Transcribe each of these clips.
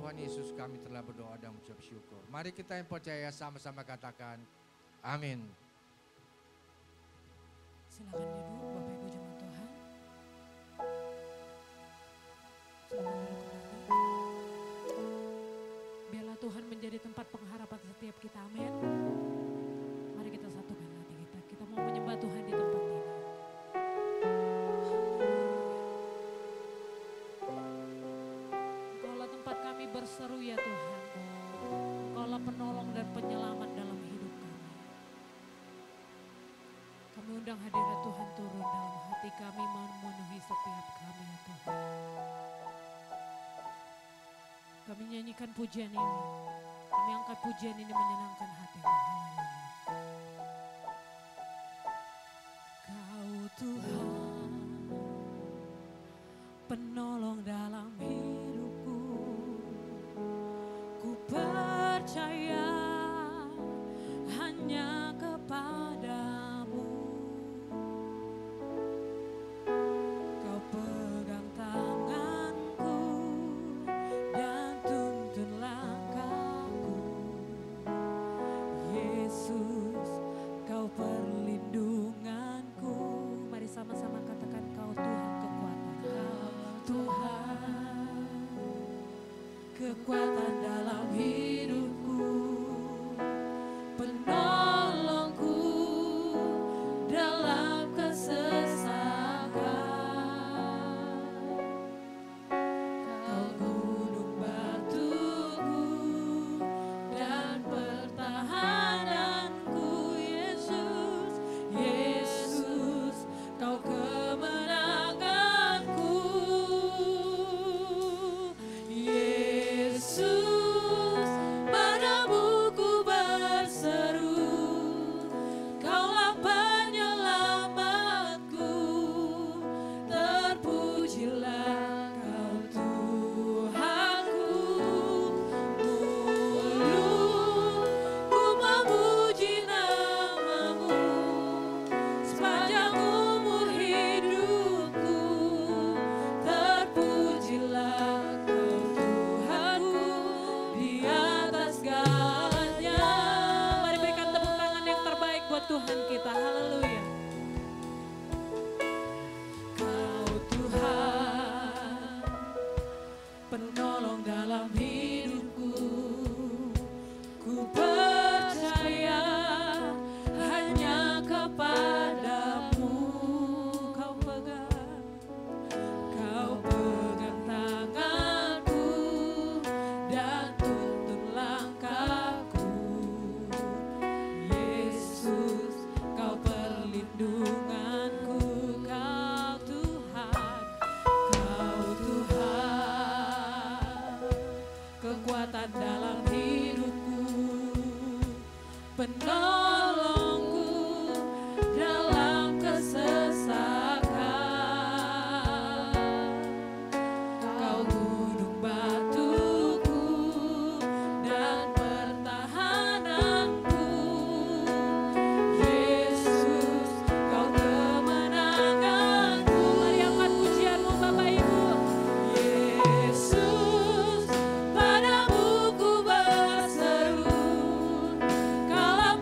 Tuhan Yesus kami telah berdoa dan mengucap syukur. Mari kita yang percaya sama-sama katakan amin. Silakan duduk Bapak Ibu jemaat Tuhan. Silakan duduk kembali. Biarlah Tuhan menjadi tempat pengharapan setiap kita, amin. Mari kita satukan hati kita. Kita mau menyembah Tuhan di tempat ini. Engkaulah tempat kami berseru ya Tuhan. Engkaulah penolong dan penyelamat dalam hidup kami. Kami undang hadirat Tuhan turun dalam hati kami, memenuhi setiap kami ya Tuhan. Kami nyanyikan pujian ini. Kami angkat pujian ini menyenangkan hati-Mu. Haleluya. Kau Tuhan, penolong dalam hidupku. Ku percaya hanya kepada-Mu. Kau pegang tanganku dan tuntun langkahku. Yesus, Kau perlindunganku. Mari sama-sama katakan, Kau Tuhan kekuatan. Kau Tuhan, kekuatan dalam hidupku. Penolongku dalam kesesakan. Kau gunung batuku dan pertahananku. Yesus, Yesus, Kau kemenanganku. Yesus, padamu ku berseru. Kaulah penyelamatku. Terpujilah Kau Tuhanku. Mulutku memuji nama-Mu sepanjang umur hidupku. Terpujilah Kau Tuhanku di atas segalanya. Mari berikan tepuk tangan yang terbaik buat Tuhan kita. Haleluya. Kau Tuhan, penolong dalam hidupku. Ku percaya hanya kepada-Mu. Kau pegang tanganku dan tuntun langkahku. Yesus, Kau perlindunganku. Kau Tuhan, kekuatan dalam hidupku. Penolongku dalam kesesakan. Kau gunung batuku dan pertahananku. Yesus, Kau kemenanganku. Mari angkat pujian-Mu Bapak Ibu. Yesus, padamu ku berseru. Kaulah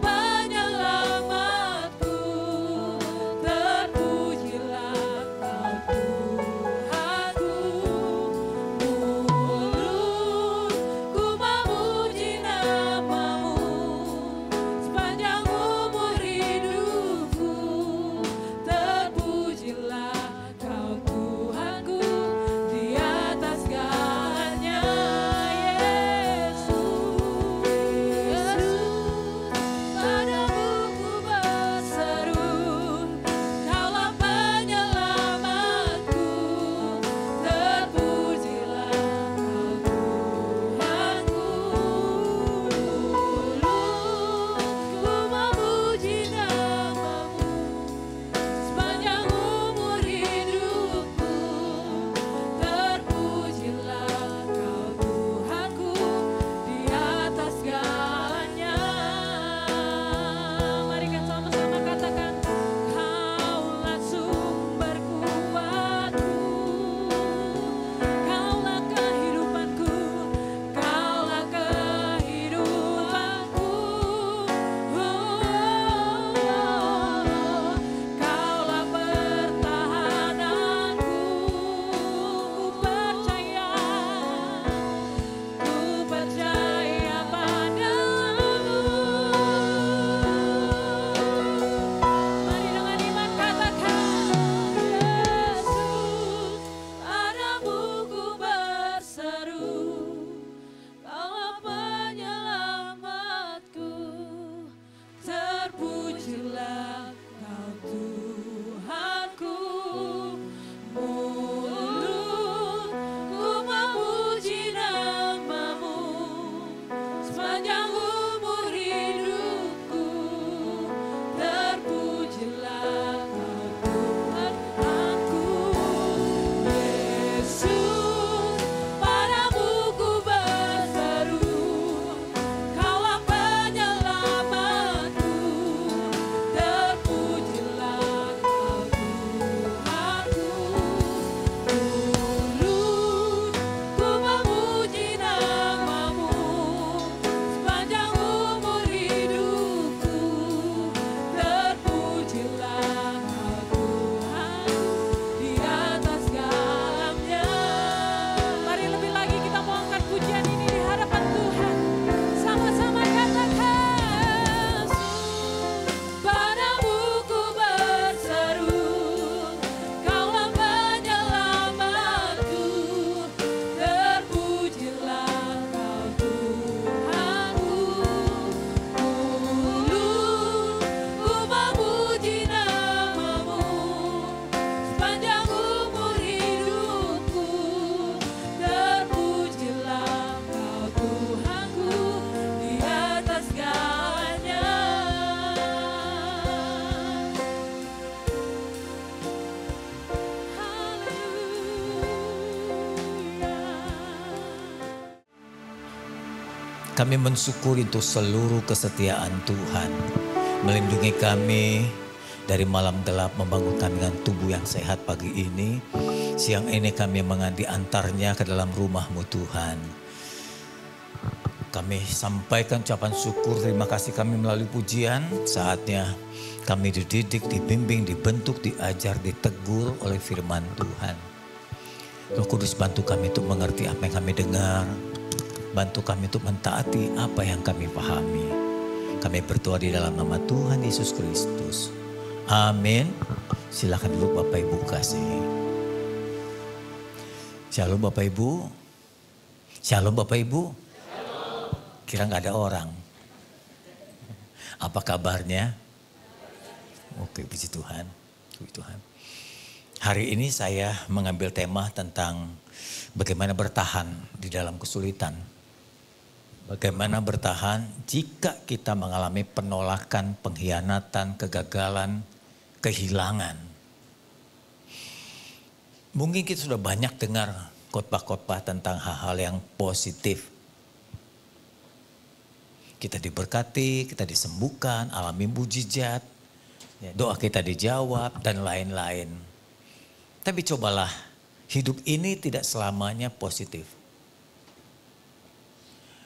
Kami mensyukuri untuk seluruh kesetiaan Tuhan. Melindungi kami dari malam gelap, membangun kami dengan tubuh yang sehat pagi ini. Siang ini kami diantarnya ke dalam rumah-Mu Tuhan. Kami sampaikan ucapan syukur, terima kasih kami melalui pujian. Saatnya kami dididik, dibimbing, dibentuk, diajar, ditegur oleh firman Tuhan. Roh Kudus bantu kami untuk mengerti apa yang kami dengar. Bantu kami untuk mentaati apa yang kami pahami. Kami berdoa di dalam nama Tuhan Yesus Kristus. Amin. Silakan duduk Bapak Ibu kasih. Shalom Bapak Ibu. Shalom Bapak Ibu. Kira nggak ada orang. Apa kabarnya? Oke, puji Tuhan. Puji Tuhan. Hari ini saya mengambil tema tentang bagaimana bertahan di dalam kesulitan. Bagaimana bertahan jika kita mengalami penolakan, pengkhianatan, kegagalan, kehilangan. Mungkin kita sudah banyak dengar khotbah-khotbah tentang hal-hal yang positif. Kita diberkati, kita disembuhkan, alami mujizat, doa kita dijawab dan lain-lain. Tapi cobalah, hidup ini tidak selamanya positif.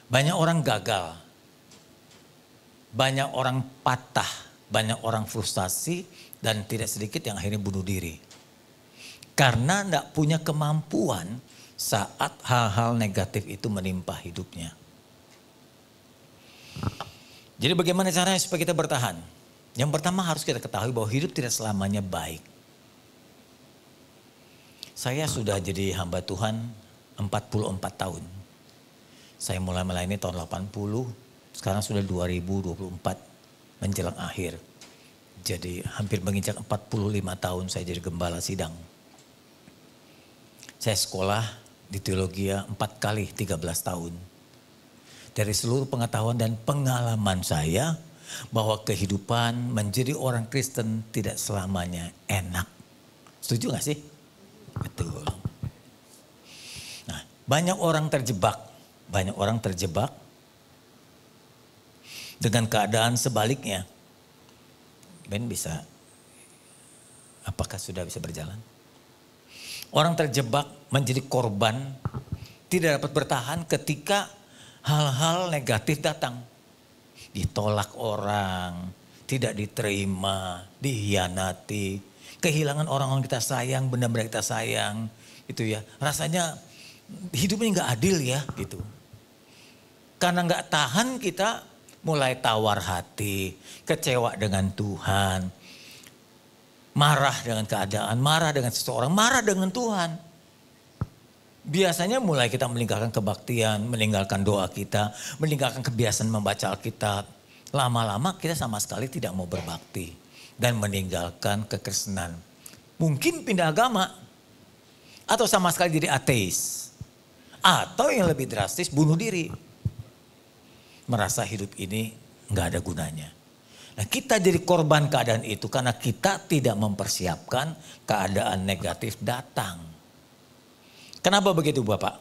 Banyak orang gagal, banyak orang patah, banyak orang frustasi dan tidak sedikit yang akhirnya bunuh diri. Karena tidak punya kemampuan saat hal-hal negatif itu menimpa hidupnya. Jadi bagaimana caranya supaya kita bertahan? Yang pertama harus kita ketahui bahwa hidup tidak selamanya baik. Saya sudah jadi hamba Tuhan 44 tahun. Saya mulai melayani tahun 80, sekarang sudah 2024 menjelang akhir. Jadi hampir menginjak 45 tahun saya jadi gembala sidang. Saya sekolah di teologi 4 kali 13 tahun. Dari seluruh pengetahuan dan pengalaman saya bahwa kehidupan menjadi orang Kristen tidak selamanya enak. Setuju gak sih? Betul. Nah, banyak orang terjebak dengan keadaan sebaliknya. Ben bisa, apakah sudah bisa berjalan? Orang terjebak menjadi korban, tidak dapat bertahan ketika hal-hal negatif datang. Ditolak orang, tidak diterima, dikhianati, kehilangan orang-orang kita sayang, benda-benda kita sayang. Itu ya, rasanya hidupnya gak adil ya gitu. Karena gak tahan kita mulai tawar hati, kecewa dengan Tuhan. Marah dengan keadaan, marah dengan seseorang, marah dengan Tuhan. Biasanya mulai kita meninggalkan kebaktian, meninggalkan doa kita, meninggalkan kebiasaan membaca Alkitab. Lama-lama kita sama sekali tidak mau berbakti dan meninggalkan kekristenan. Mungkin pindah agama atau sama sekali jadi ateis. Atau yang lebih drastis bunuh diri. Merasa hidup ini nggak ada gunanya. Nah, kita jadi korban keadaan itu karena kita tidak mempersiapkan keadaan negatif datang. Kenapa begitu Bapak?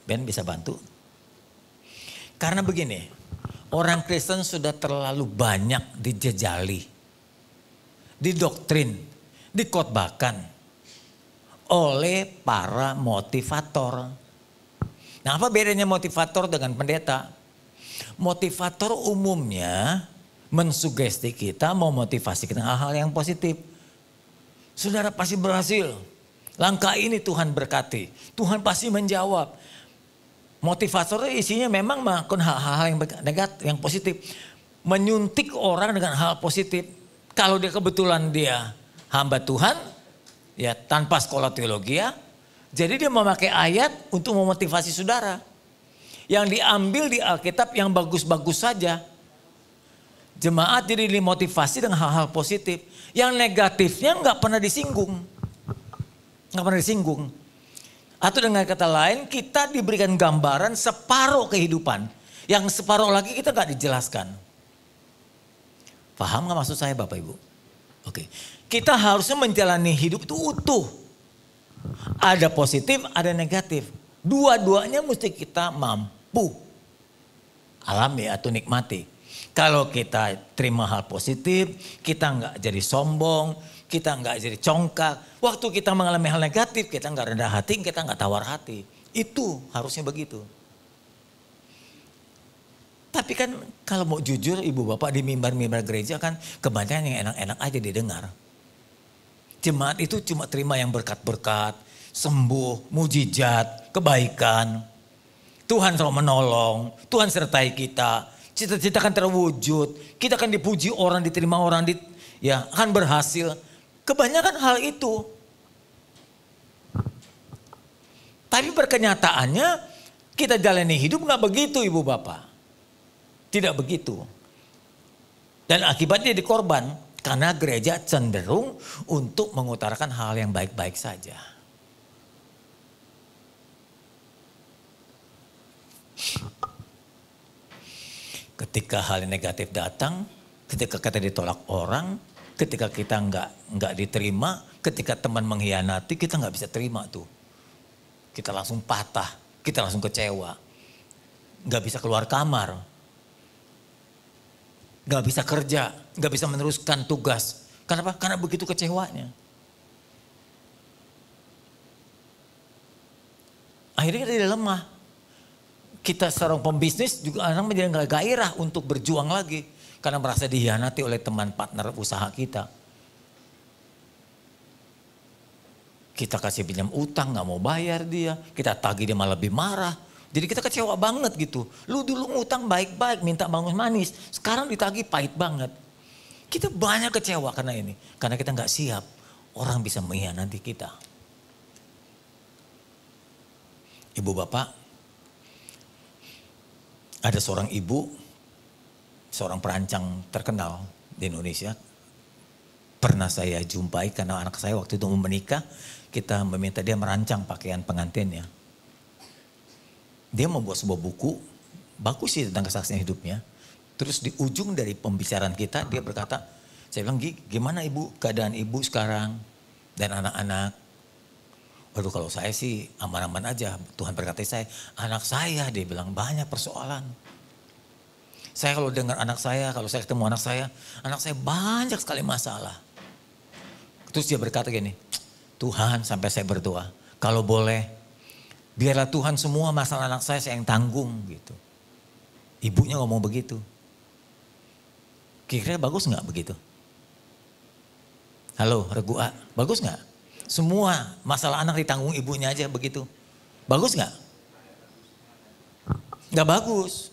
Ben bisa bantu? Karena begini, orang Kristen sudah terlalu banyak dijejali, didoktrin, dikhotbahkan oleh para motivator. Nah, apa bedanya motivator dengan pendeta? Motivator umumnya mensugesti kita, memotivasi kita hal-hal yang positif. Saudara pasti berhasil. Langkah ini Tuhan berkati. Tuhan pasti menjawab. Motivator isinya memang melakukan hal-hal yang negatif, yang positif. Menyuntik orang dengan hal positif. Kalau dia kebetulan dia hamba Tuhan, ya tanpa sekolah teologi ya. Jadi dia memakai ayat untuk memotivasi saudara. Yang diambil di Alkitab yang bagus-bagus saja. Jemaat jadi dimotivasi dengan hal-hal positif. Yang negatifnya nggak pernah disinggung. Nggak pernah disinggung. Atau dengan kata lain kita diberikan gambaran separuh kehidupan. Yang separuh lagi kita nggak dijelaskan. Paham nggak maksud saya Bapak Ibu? Oke. Kita harusnya menjalani hidup itu utuh. Ada positif, ada negatif. Dua-duanya mesti kita mampu alami atau nikmati. Kalau kita terima hal positif, kita nggak jadi sombong, kita nggak jadi congkak. Waktu kita mengalami hal negatif, kita nggak rendah hati, kita nggak tawar hati. Itu harusnya begitu. Tapi kan kalau mau jujur ibu bapak di mimbar-mimbar gereja kan kebanyakan yang enak-enak aja didengar. Jemaat itu cuma terima yang berkat-berkat, sembuh, mujizat, kebaikan. Tuhan selalu menolong, Tuhan sertai kita. Cita-cita akan terwujud, kita akan dipuji orang, diterima orang, ya akan berhasil. Kebanyakan hal itu. Tapi perkenyataannya kita jalani hidup nggak begitu ibu bapak. Tidak begitu. Dan akibatnya jadi korban karena gereja cenderung untuk mengutarakan hal yang baik-baik saja. Ketika hal yang negatif datang, ketika kita ditolak orang, ketika kita nggak diterima, ketika teman mengkhianati, kita nggak bisa terima tuh. Kita langsung patah, kita langsung kecewa, nggak bisa keluar kamar, nggak bisa kerja, nggak bisa meneruskan tugas. Kenapa? Karena begitu kecewanya. Akhirnya kita jadi lemah. Kita seorang pembisnis juga orang menjadi nggak gairah untuk berjuang lagi. Karena merasa dihianati oleh teman partner usaha kita. Kita kasih pinjam utang nggak mau bayar dia. Kita tagih dia malah lebih marah. Jadi kita kecewa banget gitu. Lu dulu ngutang baik-baik minta bangun manis. Sekarang ditagih pahit banget. Kita banyak kecewa karena ini. Karena kita nggak siap orang bisa mengkhianati kita. Ibu bapak. Ada seorang ibu, seorang perancang terkenal di Indonesia. Pernah saya jumpai karena anak saya waktu itu mau menikah. Kita meminta dia merancang pakaian pengantinnya. Dia membuat sebuah buku, bagus sih tentang kesaksian hidupnya. Terus di ujung dari pembicaraan kita dia berkata, saya bilang gimana ibu keadaan ibu sekarang dan anak-anak. Waduh kalau saya sih aman-aman aja. Tuhan berkati saya, anak saya dia bilang banyak persoalan. Saya kalau dengar anak saya, kalau saya ketemu anak saya banyak sekali masalah. Terus dia berkata gini, Tuhan sampai saya berdoa, kalau boleh biarlah Tuhan semua masalah anak saya yang tanggung gitu. Ibunya ngomong begitu. Kira-kira bagus nggak begitu? Halo Regu A, bagus nggak? Semua masalah anak ditanggung ibunya aja begitu. Bagus nggak? Nggak bagus.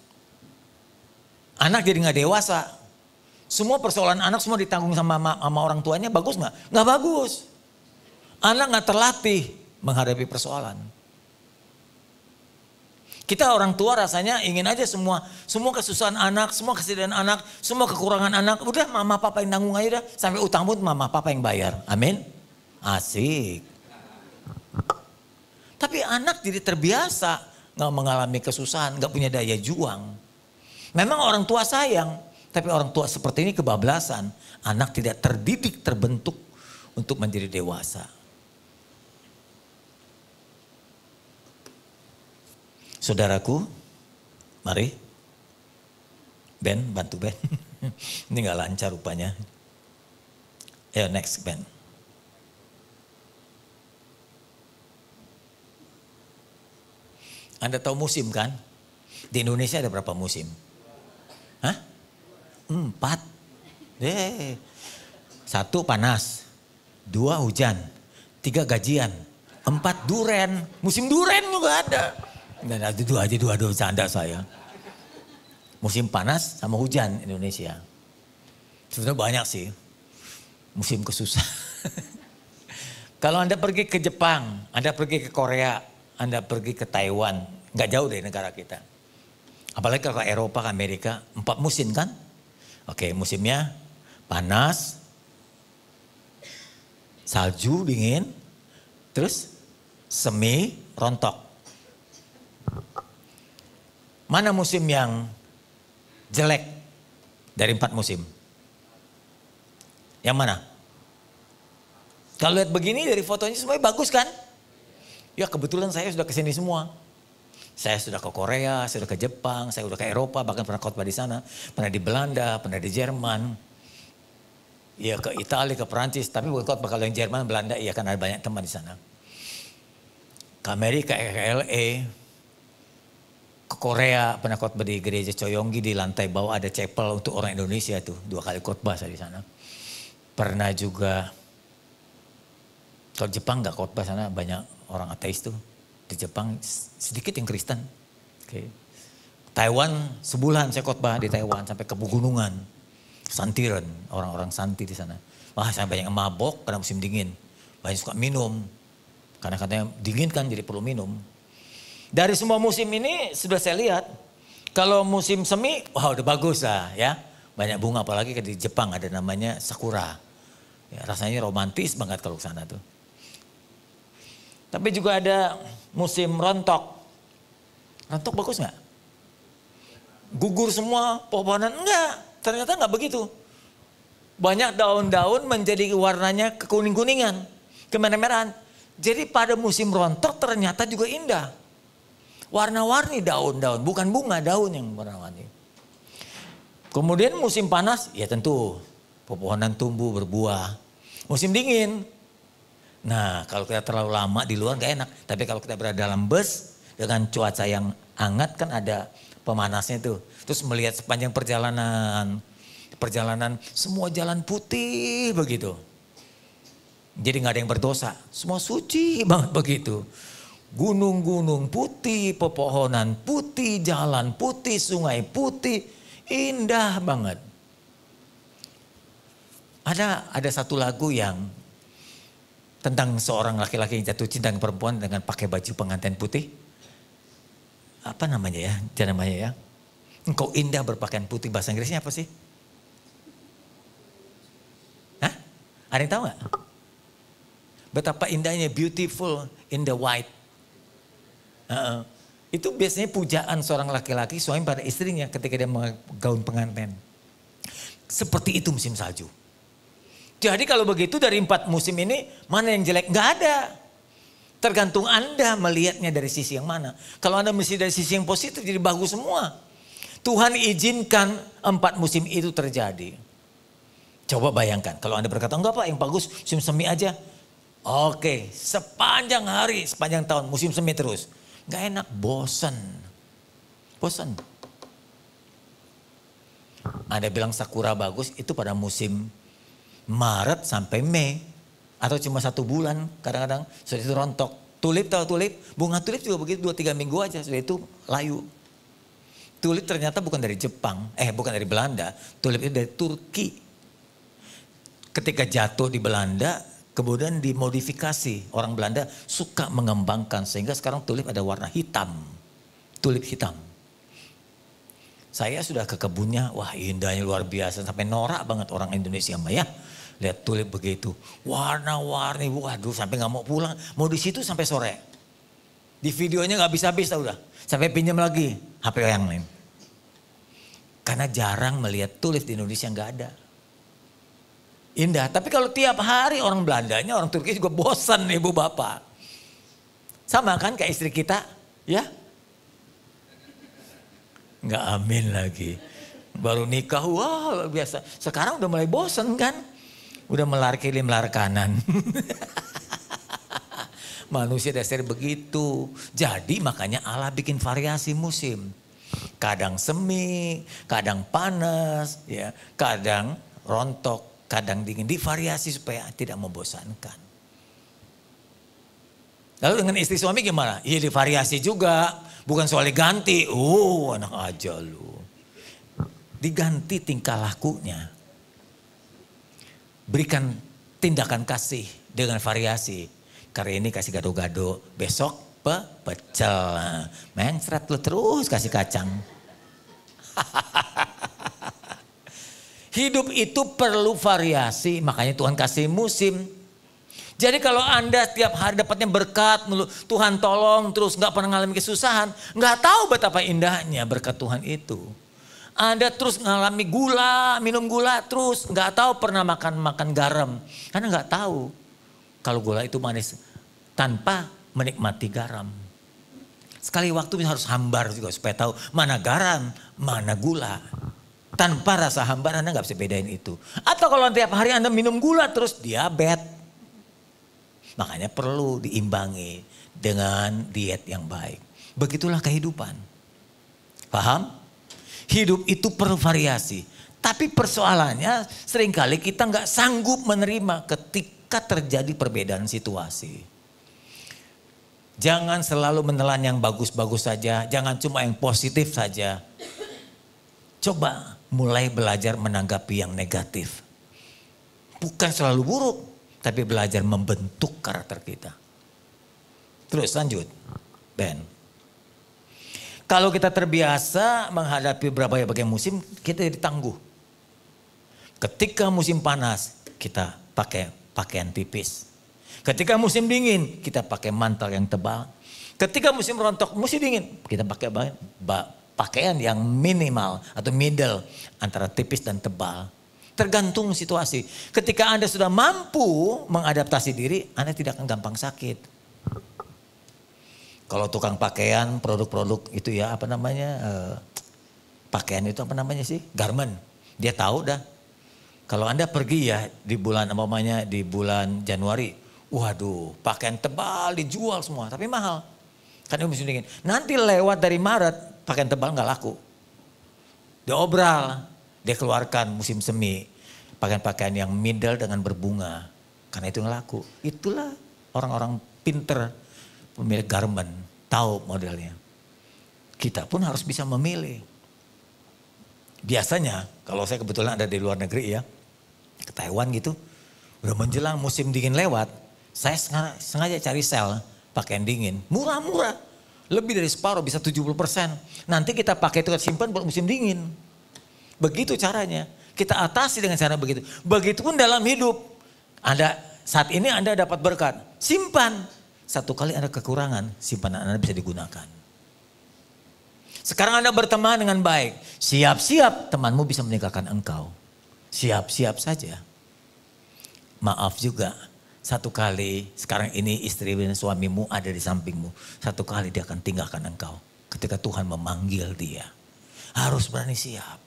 Anak jadi nggak dewasa. Semua persoalan anak semua ditanggung sama orang tuanya, bagus nggak? Nggak bagus. Anak nggak terlatih menghadapi persoalan. Kita orang tua rasanya ingin aja semua kesusahan anak, semua kesedihan anak, semua kekurangan anak, udah mama papa yang tanggung aja dah, sampai utang pun mama papa yang bayar. Amin. Asik. Tapi anak jadi terbiasa nggak mengalami kesusahan, nggak punya daya juang. Memang orang tua sayang, tapi orang tua seperti ini kebablasan. Anak tidak terdidik, terbentuk untuk menjadi dewasa. Saudaraku, mari. Ben, bantu Ben. Ini nggak lancar rupanya. Ayo next Ben. Anda tahu musim kan? Di Indonesia ada berapa musim? Hah? 4. 1 panas, 2 hujan, 3 gajian, 4 duren. Musim duren juga ada. Dan itu aja dua canda saya. Musim panas sama hujan Indonesia. Sebenarnya banyak sih. Musim kesusahan. Kalau Anda pergi ke Jepang, Anda pergi ke Korea, Anda pergi ke Taiwan, nggak jauh dari negara kita. Apalagi kalau ke Eropa, ke Amerika, 4 musim kan? Oke, musimnya panas, salju dingin, terus semi rontok. Mana musim yang jelek dari 4 musim? Yang mana? Kalau lihat begini dari fotonya semuanya bagus kan? Ya kebetulan saya sudah kesini semua. Saya sudah ke Korea, saya sudah ke Jepang, saya sudah ke Eropa, bahkan pernah khotbah di sana. Pernah di Belanda, pernah di Jerman. Ya ke Italia, ke Perancis, tapi bukan khotbah kalau yang Jerman, Belanda, iya kan ada banyak teman di sana. Ke Amerika, ke LA, ke Korea, pernah khotbah di gereja Choyonggi di lantai bawah ada chapel untuk orang Indonesia tuh, 2 kali khotbah saya di sana. Pernah juga, kalau Jepang nggak khotbah sana banyak orang ateis tuh. Di Jepang sedikit yang Kristen. Okay. Taiwan sebulan saya khotbah di Taiwan sampai ke pegunungan. Santiren, orang-orang Santi di sana. Wah saya banyak yang mabok karena musim dingin. Banyak suka minum. Karena katanya dingin kan jadi perlu minum. Dari semua musim ini sudah saya lihat. Kalau musim semi, wah udah bagus lah ya. Banyak bunga apalagi di Jepang ada namanya sakura. Ya, rasanya romantis banget kalau ke sana tuh. Tapi juga ada musim rontok. Rontok bagus nggak? Gugur semua pohon-pohonan? Enggak, ternyata nggak begitu. Banyak daun-daun menjadi warnanya kekuning-kuningan, kemerah-merahan. Jadi pada musim rontok ternyata juga indah. Warna-warni daun-daun, bukan bunga, daun yang warna-warni. Kemudian musim panas, ya tentu pepohonan tumbuh berbuah. Musim dingin, nah kalau kita terlalu lama di luar gak enak. Tapi kalau kita berada dalam bus dengan cuaca yang hangat kan ada pemanasnya tuh. Terus melihat sepanjang perjalanan semua jalan putih begitu. Jadi gak ada yang berdosa, semua suci banget begitu. Gunung-gunung putih, pepohonan putih, jalan putih, sungai putih, indah banget. Ada satu lagu yang tentang seorang laki-laki yang jatuh cinta dengan perempuan dengan pakai baju pengantin putih. Apa namanya ya? Jangan namanya ya. Engkau indah berpakaian putih, bahasa Inggrisnya apa sih? Hah? Ada yang tahu gak? Betapa indahnya, beautiful in the white. Itu biasanya pujaan seorang laki-laki suami pada istrinya ketika dia menggaun pengantin. Seperti itu musim salju. Jadi kalau begitu dari 4 musim ini mana yang jelek? Gak ada. Tergantung Anda melihatnya dari sisi yang mana. Kalau Anda mesti dari sisi yang positif jadi bagus semua. Tuhan izinkan 4 musim itu terjadi. Coba bayangkan kalau Anda berkata enggak Pak yang bagus musim semi aja. Oke, sepanjang hari, sepanjang tahun musim semi terus. Gak enak, bosan. Bosan. Anda bilang sakura bagus itu pada musim Maret sampai Mei. Atau cuma 1 bulan kadang-kadang sudah itu rontok. Tulip tahu tulip? Bunga tulip juga begitu 2-3 minggu aja sudah itu layu. Tulip ternyata bukan dari Jepang, bukan dari Belanda. Tulip itu dari Turki. Ketika jatuh di Belanda kemudian dimodifikasi. Orang Belanda suka mengembangkan sehingga sekarang tulip ada warna hitam. Tulip hitam. Saya sudah ke kebunnya, wah indahnya luar biasa. Sampai norak banget orang Indonesia mah ya. Lihat tulip begitu, warna-warni, waduh sampai gak mau pulang. Mau di situ sampai sore. Di videonya gak habis-habis tau udah. Sampai pinjam lagi HP yang lain. Karena jarang melihat tulip di Indonesia gak ada. Indah, tapi kalau tiap hari orang Belandanya, orang Turki juga bosan ibu bapak. Sama kan kayak istri kita, ya? Nggak amin lagi. Baru nikah, wah biasa. Sekarang udah mulai bosan kan? Udah melar kiri, melar kanan. Manusia dasar begitu. Jadi makanya Allah bikin variasi musim. Kadang semi, kadang panas, ya, kadang rontok. Kadang dingin, divariasi supaya tidak membosankan. Lalu dengan istri suami gimana? Iya divariasi juga, bukan soal diganti. Anak aja lu. Diganti tingkah lakunya. Berikan tindakan kasih dengan variasi. Karena ini kasih gado-gado, besok pecel. Mencret lu terus kasih kacang. Hidup itu perlu variasi, makanya Tuhan kasih musim. Jadi kalau Anda tiap hari dapatnya berkat, Tuhan tolong terus gak pernah mengalami kesusahan. Gak tahu betapa indahnya berkat Tuhan itu. Anda terus mengalami gula, minum gula terus. Gak tahu pernah makan garam. Karena gak tahu kalau gula itu manis tanpa menikmati garam. Sekali waktu harus hambar juga supaya tahu mana garam, mana gula. Tanpa rasa hambar Anda nggak bisa bedain itu. Atau kalau tiap hari Anda minum gula terus diabetes. Makanya perlu diimbangi dengan diet yang baik. Begitulah kehidupan. Paham? Hidup itu perlu variasi. Tapi persoalannya seringkali kita nggak sanggup menerima ketika terjadi perbedaan situasi. Jangan selalu menelan yang bagus-bagus saja. Jangan cuma yang positif saja. Coba mulai belajar menanggapi yang negatif. Bukan selalu buruk. Tapi belajar membentuk karakter kita. Terus lanjut. Ben. Kalau kita terbiasa menghadapi berbagai musim. Kita jadi tangguh. Ketika musim panas. Kita pakai pakaian tipis. Ketika musim dingin, kita pakai mantel yang tebal. Ketika musim rontok, musim dingin, kita pakai pakaian yang minimal atau middle antara tipis dan tebal. Tergantung situasi. Ketika Anda sudah mampu mengadaptasi diri, Anda tidak akan gampang sakit. Kalau tukang pakaian, produk-produk itu ya apa namanya, pakaian itu apa namanya sih? Garment. Dia tahu dah. Kalau Anda pergi ya di bulan Januari. Waduh, pakaian tebal dijual semua, tapi mahal. Karena musim dingin. Nanti lewat dari Maret, pakaian tebal nggak laku. Dia obral, dia keluarkan musim semi. Pakaian-pakaian yang middle dengan berbunga. Karena itu nggak laku. Itulah orang-orang pinter, pemilik garment, tahu modelnya. Kita pun harus bisa memilih. Biasanya, kalau saya kebetulan ada di luar negeri ya, ke Taiwan gitu, udah menjelang musim dingin lewat, saya sengaja cari sel pakaian dingin. Murah-murah. Lebih dari separuh bisa 70%. Nanti kita pakai itu simpan buat musim dingin. Begitu caranya. Kita atasi dengan cara begitu. Begitupun dalam hidup. Saat ini Anda dapat berkat. Simpan. Satu kali Anda kekurangan. Simpanan Anda bisa digunakan. Sekarang Anda berteman dengan baik. Siap-siap temanmu bisa meninggalkan engkau. Siap-siap saja. Maaf juga. Satu kali sekarang ini istri dan suamimu ada di sampingmu. Satu kali dia akan tinggalkan engkau. Ketika Tuhan memanggil dia. Harus berani siap.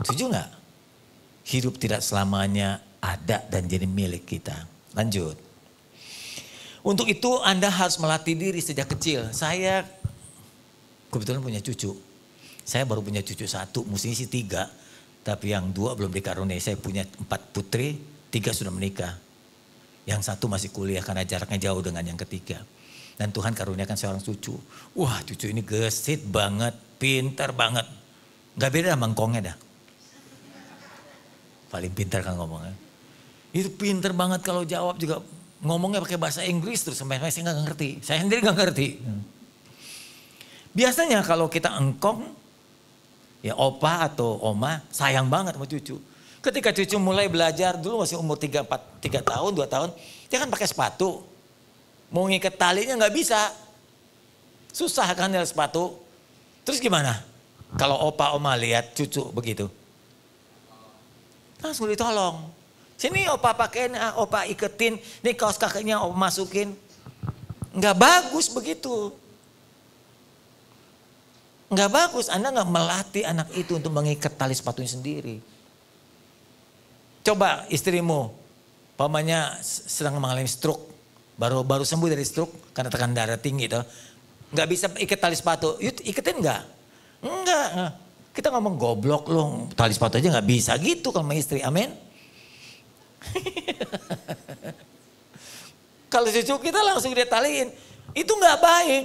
Setuju gak? Hidup tidak selamanya ada dan jadi milik kita. Lanjut. Untuk itu Anda harus melatih diri sejak kecil. Saya kebetulan punya cucu. Saya baru punya cucu 1, mestinya sih 3. Tapi yang 2 belum dikaruniai. Saya punya 4 putri. 3 sudah menikah. Yang 1 masih kuliah karena jaraknya jauh dengan yang ketiga. Dan Tuhan karuniakan seorang cucu. Wah, cucu ini gesit banget, pintar banget. Gak beda sama engkongnya dah. Paling pintar kan ngomongnya. Itu pintar banget kalau jawab juga ngomongnya pakai bahasa Inggris terus sampai saya gak ngerti. Saya sendiri gak ngerti. Biasanya kalau kita engkong, ya opa atau oma sayang banget sama cucu. Ketika cucu mulai belajar, dulu masih umur 3 tahun, 2 tahun. Dia kan pakai sepatu. Mau ngikat talinya gak bisa. Susah kan dari sepatu. Terus gimana? Kalau opa oma lihat cucu begitu. Langsung ditolong. Sini opa pakein, opa iketin. Nih kaos kakinya opa masukin. Gak bagus begitu. Gak bagus, Anda gak melatih anak itu untuk mengikat tali sepatunya sendiri. Coba istrimu, pamannya sedang mengalami stroke, baru sembuh dari stroke karena tekanan darah tinggi tuh, nggak bisa ikat tali sepatu, iketin nggak? Enggak, kita ngomong goblok loh, tali sepatu aja nggak bisa gitu kalau sama istri, amin. Kalau cucu kita langsung dia taliin, itu nggak baik,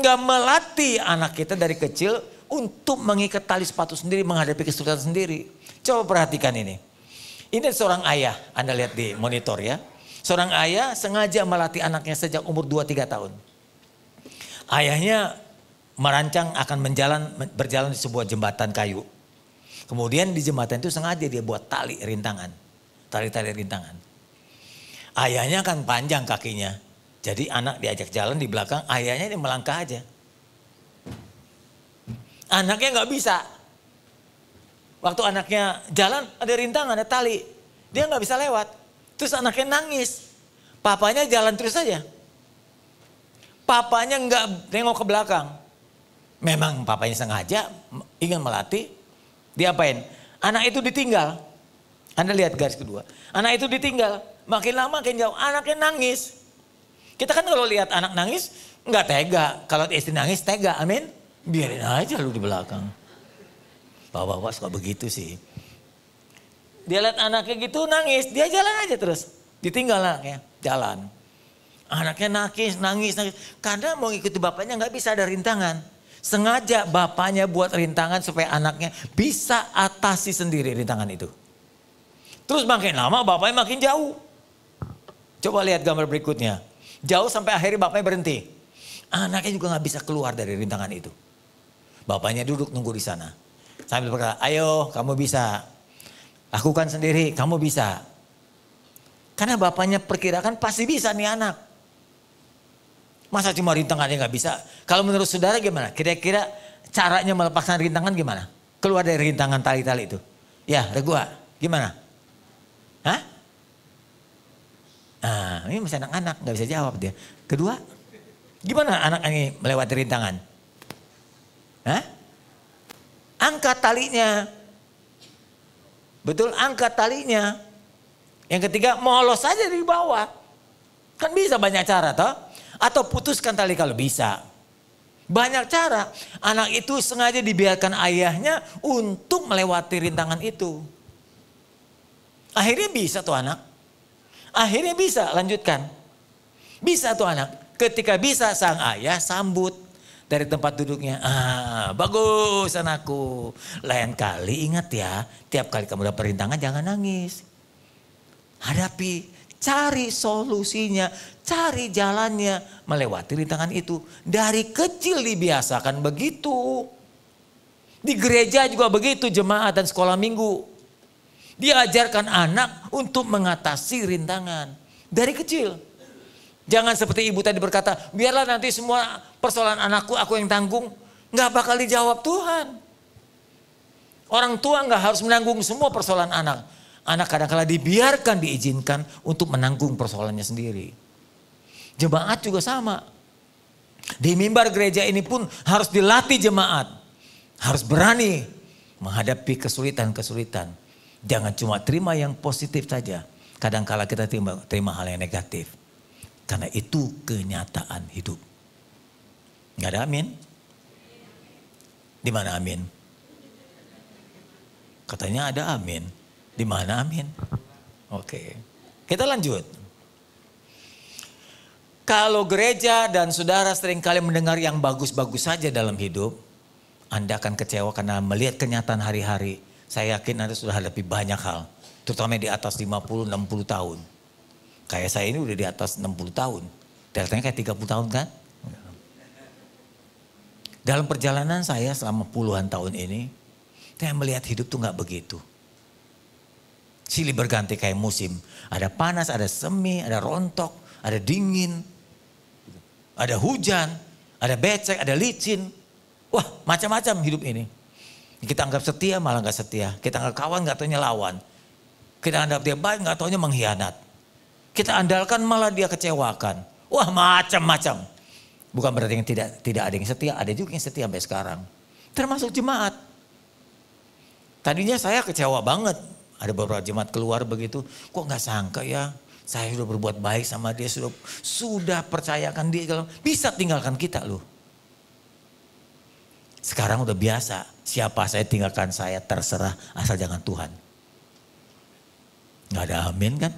nggak melatih anak kita dari kecil untuk mengikat tali sepatu sendiri, menghadapi kesulitan sendiri. Coba perhatikan ini. Ini seorang ayah, Anda lihat di monitor ya. Seorang ayah sengaja melatih anaknya sejak umur 2-3 tahun. Ayahnya merancang akan berjalan di sebuah jembatan kayu. Kemudian di jembatan itu sengaja dia buat tali rintangan. Tali-tali rintangan. Ayahnya kan panjang kakinya. Jadi anak diajak jalan di belakang, ayahnya ini melangkah aja. Anaknya nggak bisa. Waktu anaknya jalan ada rintangan, ada tali. Dia nggak bisa lewat. Terus anaknya nangis. Papanya jalan terus saja. Papanya nggak nengok ke belakang. Memang papanya sengaja ingin melatih. Diapain? Anak itu ditinggal. Anda lihat garis kedua. Anak itu ditinggal. Makin lama makin jauh. Anaknya nangis. Kita kan kalau lihat anak nangis nggak tega. Kalau istri nangis tega. Amin. Biarin aja lu di belakang. Bapak-bapak suka begitu sih. Dia lihat anaknya gitu nangis. Dia jalan aja terus. Ditinggal anaknya. Jalan. Anaknya nangis. Karena mau ikuti bapaknya nggak bisa, ada rintangan. Sengaja bapaknya buat rintangan supaya anaknya bisa atasi sendiri rintangan itu. Terus makin lama bapaknya makin jauh. Coba lihat gambar berikutnya. Jauh sampai akhirnya bapaknya berhenti. Anaknya juga nggak bisa keluar dari rintangan itu. Bapaknya duduk nunggu di sana. Sambil berkata, ayo kamu bisa. Lakukan sendiri, kamu bisa. Karena bapaknya perkirakan pasti bisa nih anak. Masa cuma rintangannya nggak bisa? Kalau menurut saudara gimana? Kira-kira caranya melepaskan rintangan gimana? Keluar dari rintangan tali-tali itu. Ya, Regua, gimana? Hah? Nah, ini masih anak-anak, nggak bisa jawab dia. Kedua, gimana anak ini melewati rintangan? Hah? Angkat talinya. Betul, angkat talinya. Yang ketiga, molos saja di bawah. Kan bisa banyak cara toh? Atau putuskan tali kalau bisa. Banyak cara. Anak itu sengaja dibiarkan ayahnya untuk melewati rintangan itu. Akhirnya bisa tuh anak. Akhirnya bisa lanjutkan. Bisa tuh anak. Ketika bisa sang ayah sambut dari tempat duduknya. Bagus anakku. Lain kali ingat ya. Tiap kali kamu dapat rintangan jangan nangis. Hadapi. Cari solusinya. Cari jalannya. Melewati rintangan itu. Dari kecil dibiasakan begitu. Di gereja juga begitu, jemaat dan sekolah minggu. Diajarkan anak untuk mengatasi rintangan. Dari kecil. Jangan seperti ibu tadi berkata, biarlah nanti semua persoalan anakku aku yang tanggung. Nggak bakal dijawab Tuhan. Orang tua nggak harus menanggung semua persoalan anak. Anak kadang-kala dibiarkan, diizinkan untuk menanggung persoalannya sendiri. Jemaat juga sama. Di mimbar gereja ini pun harus dilatih jemaat. Harus berani menghadapi kesulitan-kesulitan. Jangan cuma terima yang positif saja. Kadang-kala kita terima hal yang negatif. Karena itu kenyataan hidup. Gak ada amin? Di mana amin? Katanya ada amin. Di mana amin? Oke. Kita lanjut. Kalau gereja dan saudara seringkali mendengar yang bagus-bagus saja dalam hidup, Anda akan kecewa karena melihat kenyataan hari-hari. Saya yakin Anda sudah hadapi banyak hal. Terutama di atas 50-60 tahun. Kayak saya ini udah di atas 60 tahun. Deltanya kayak 30 tahun kan? Dalam perjalanan saya selama puluhan tahun ini, saya melihat hidup tuh gak begitu. Silih berganti kayak musim. Ada panas, ada semi, ada rontok, ada dingin. Ada hujan, ada becek, ada licin. Wah macam-macam hidup ini. Kita anggap setia malah gak setia. Kita anggap kawan gak taunya lawan. Kita anggap dia baik gak taunya mengkhianat. Kita andalkan malah dia kecewakan. Wah macam-macam. Bukan berarti yang tidak ada yang setia. Ada juga yang setia sampai sekarang. Termasuk jemaat. Tadinya saya kecewa banget. Ada beberapa jemaat keluar begitu. Kok gak sangka ya. Saya sudah berbuat baik sama dia. Sudah percayakan dia. Bisa tinggalkan kita loh. Sekarang udah biasa. Siapa saya tinggalkan saya terserah. Asal jangan Tuhan. Gak ada amin kan.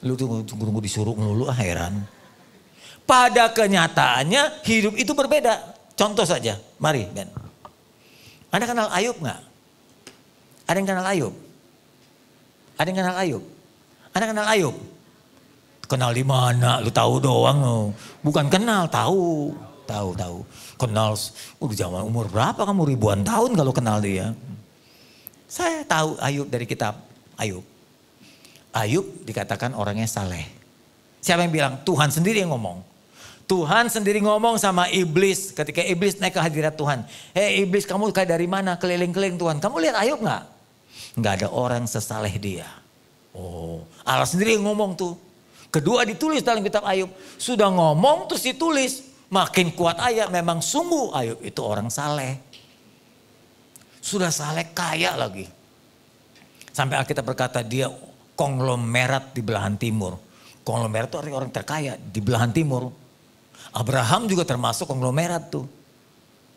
Lu tunggu disuruh melulu heran. Pada kenyataannya hidup itu berbeda. Contoh saja. Mari Ben. Anda kenal Ayub gak? Ada yang kenal Ayub? Ada yang kenal Ayub? Anda kenal Ayub? Kenal di mana? Lu tahu doang lo. Bukan kenal, tahu. Tahu. Kenal, udah zaman umur berapa kamu, ribuan tahun kalau kenal dia. Saya tahu Ayub dari kitab Ayub. Ayub dikatakan orangnya saleh. Siapa yang bilang? Tuhan sendiri yang ngomong. Tuhan sendiri ngomong sama iblis ketika iblis naik ke hadirat Tuhan. Hei iblis, kamu kayak dari mana? Keliling-keliling Tuhan. Kamu lihat Ayub gak? Gak ada orang sesaleh dia. Oh, Allah sendiri yang ngomong tuh. Kedua ditulis dalam kitab Ayub. Sudah ngomong terus ditulis. Makin kuat ayat, memang sungguh Ayub itu orang saleh. Sudah saleh, kaya lagi. Sampai Alkitab berkata dia konglomerat di belahan timur. Konglomerat itu orang terkaya di belahan timur. Abraham juga termasuk konglomerat tuh.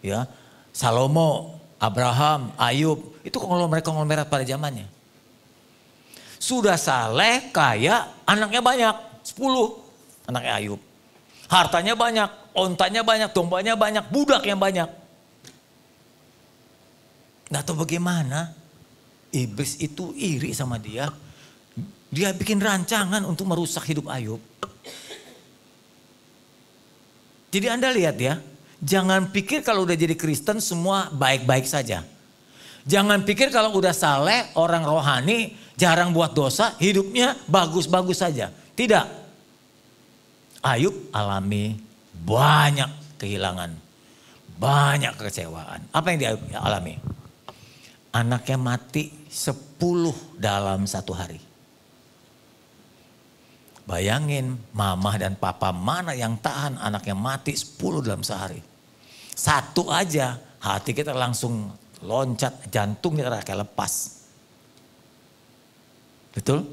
Ya, Salomo, Abraham, Ayub, itu konglomerat pada zamannya. Sudah saleh, kaya, anaknya banyak, 10 anaknya Ayub. Hartanya banyak, ontanya banyak, dombanya banyak, budaknya banyak. Nggak tahu bagaimana, iblis itu iri sama dia. Dia bikin rancangan untuk merusak hidup Ayub. Jadi Anda lihat ya, jangan pikir kalau udah jadi Kristen semua baik-baik saja. Jangan pikir kalau udah saleh, orang rohani, jarang buat dosa, hidupnya bagus-bagus saja. Tidak. Ayub alami banyak kehilangan, banyak kekecewaan. Apa yang dia alami? Anaknya mati 10 dalam satu hari. Bayangin mama dan papa mana yang tahan anaknya mati 10 dalam sehari. Satu aja hati kita langsung loncat, jantung kita kayak lepas. Betul?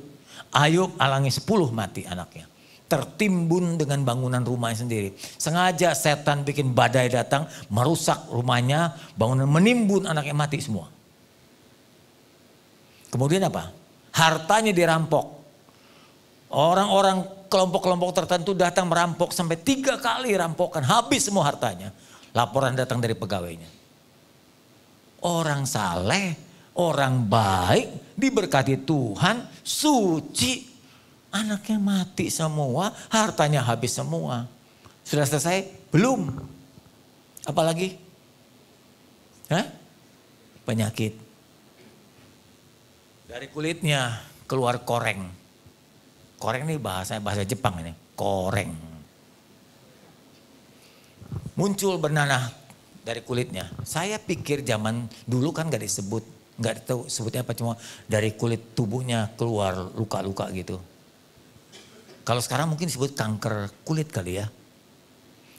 Ayub alami 10 mati anaknya. Tertimbun dengan bangunan rumahnya sendiri. Sengaja setan bikin badai datang merusak rumahnya, bangunan menimbun anaknya mati semua. Kemudian apa? Hartanya dirampok. Orang-orang kelompok-kelompok tertentu datang merampok sampai 3 kali rampokan. Habis semua hartanya. Laporan datang dari pegawainya. Orang saleh, orang baik, diberkati Tuhan, suci. Anaknya mati semua, hartanya habis semua. Sudah selesai? Belum. Apalagi? Hah? Penyakit. Dari kulitnya keluar koreng. Koreng ini bahasa Jepang ini. Koreng. Muncul bernanah dari kulitnya. Saya pikir zaman dulu kan gak disebut. Gak tahu sebutnya apa, cuma dari kulit tubuhnya keluar luka-luka gitu. Kalau sekarang mungkin disebut kanker kulit kali ya.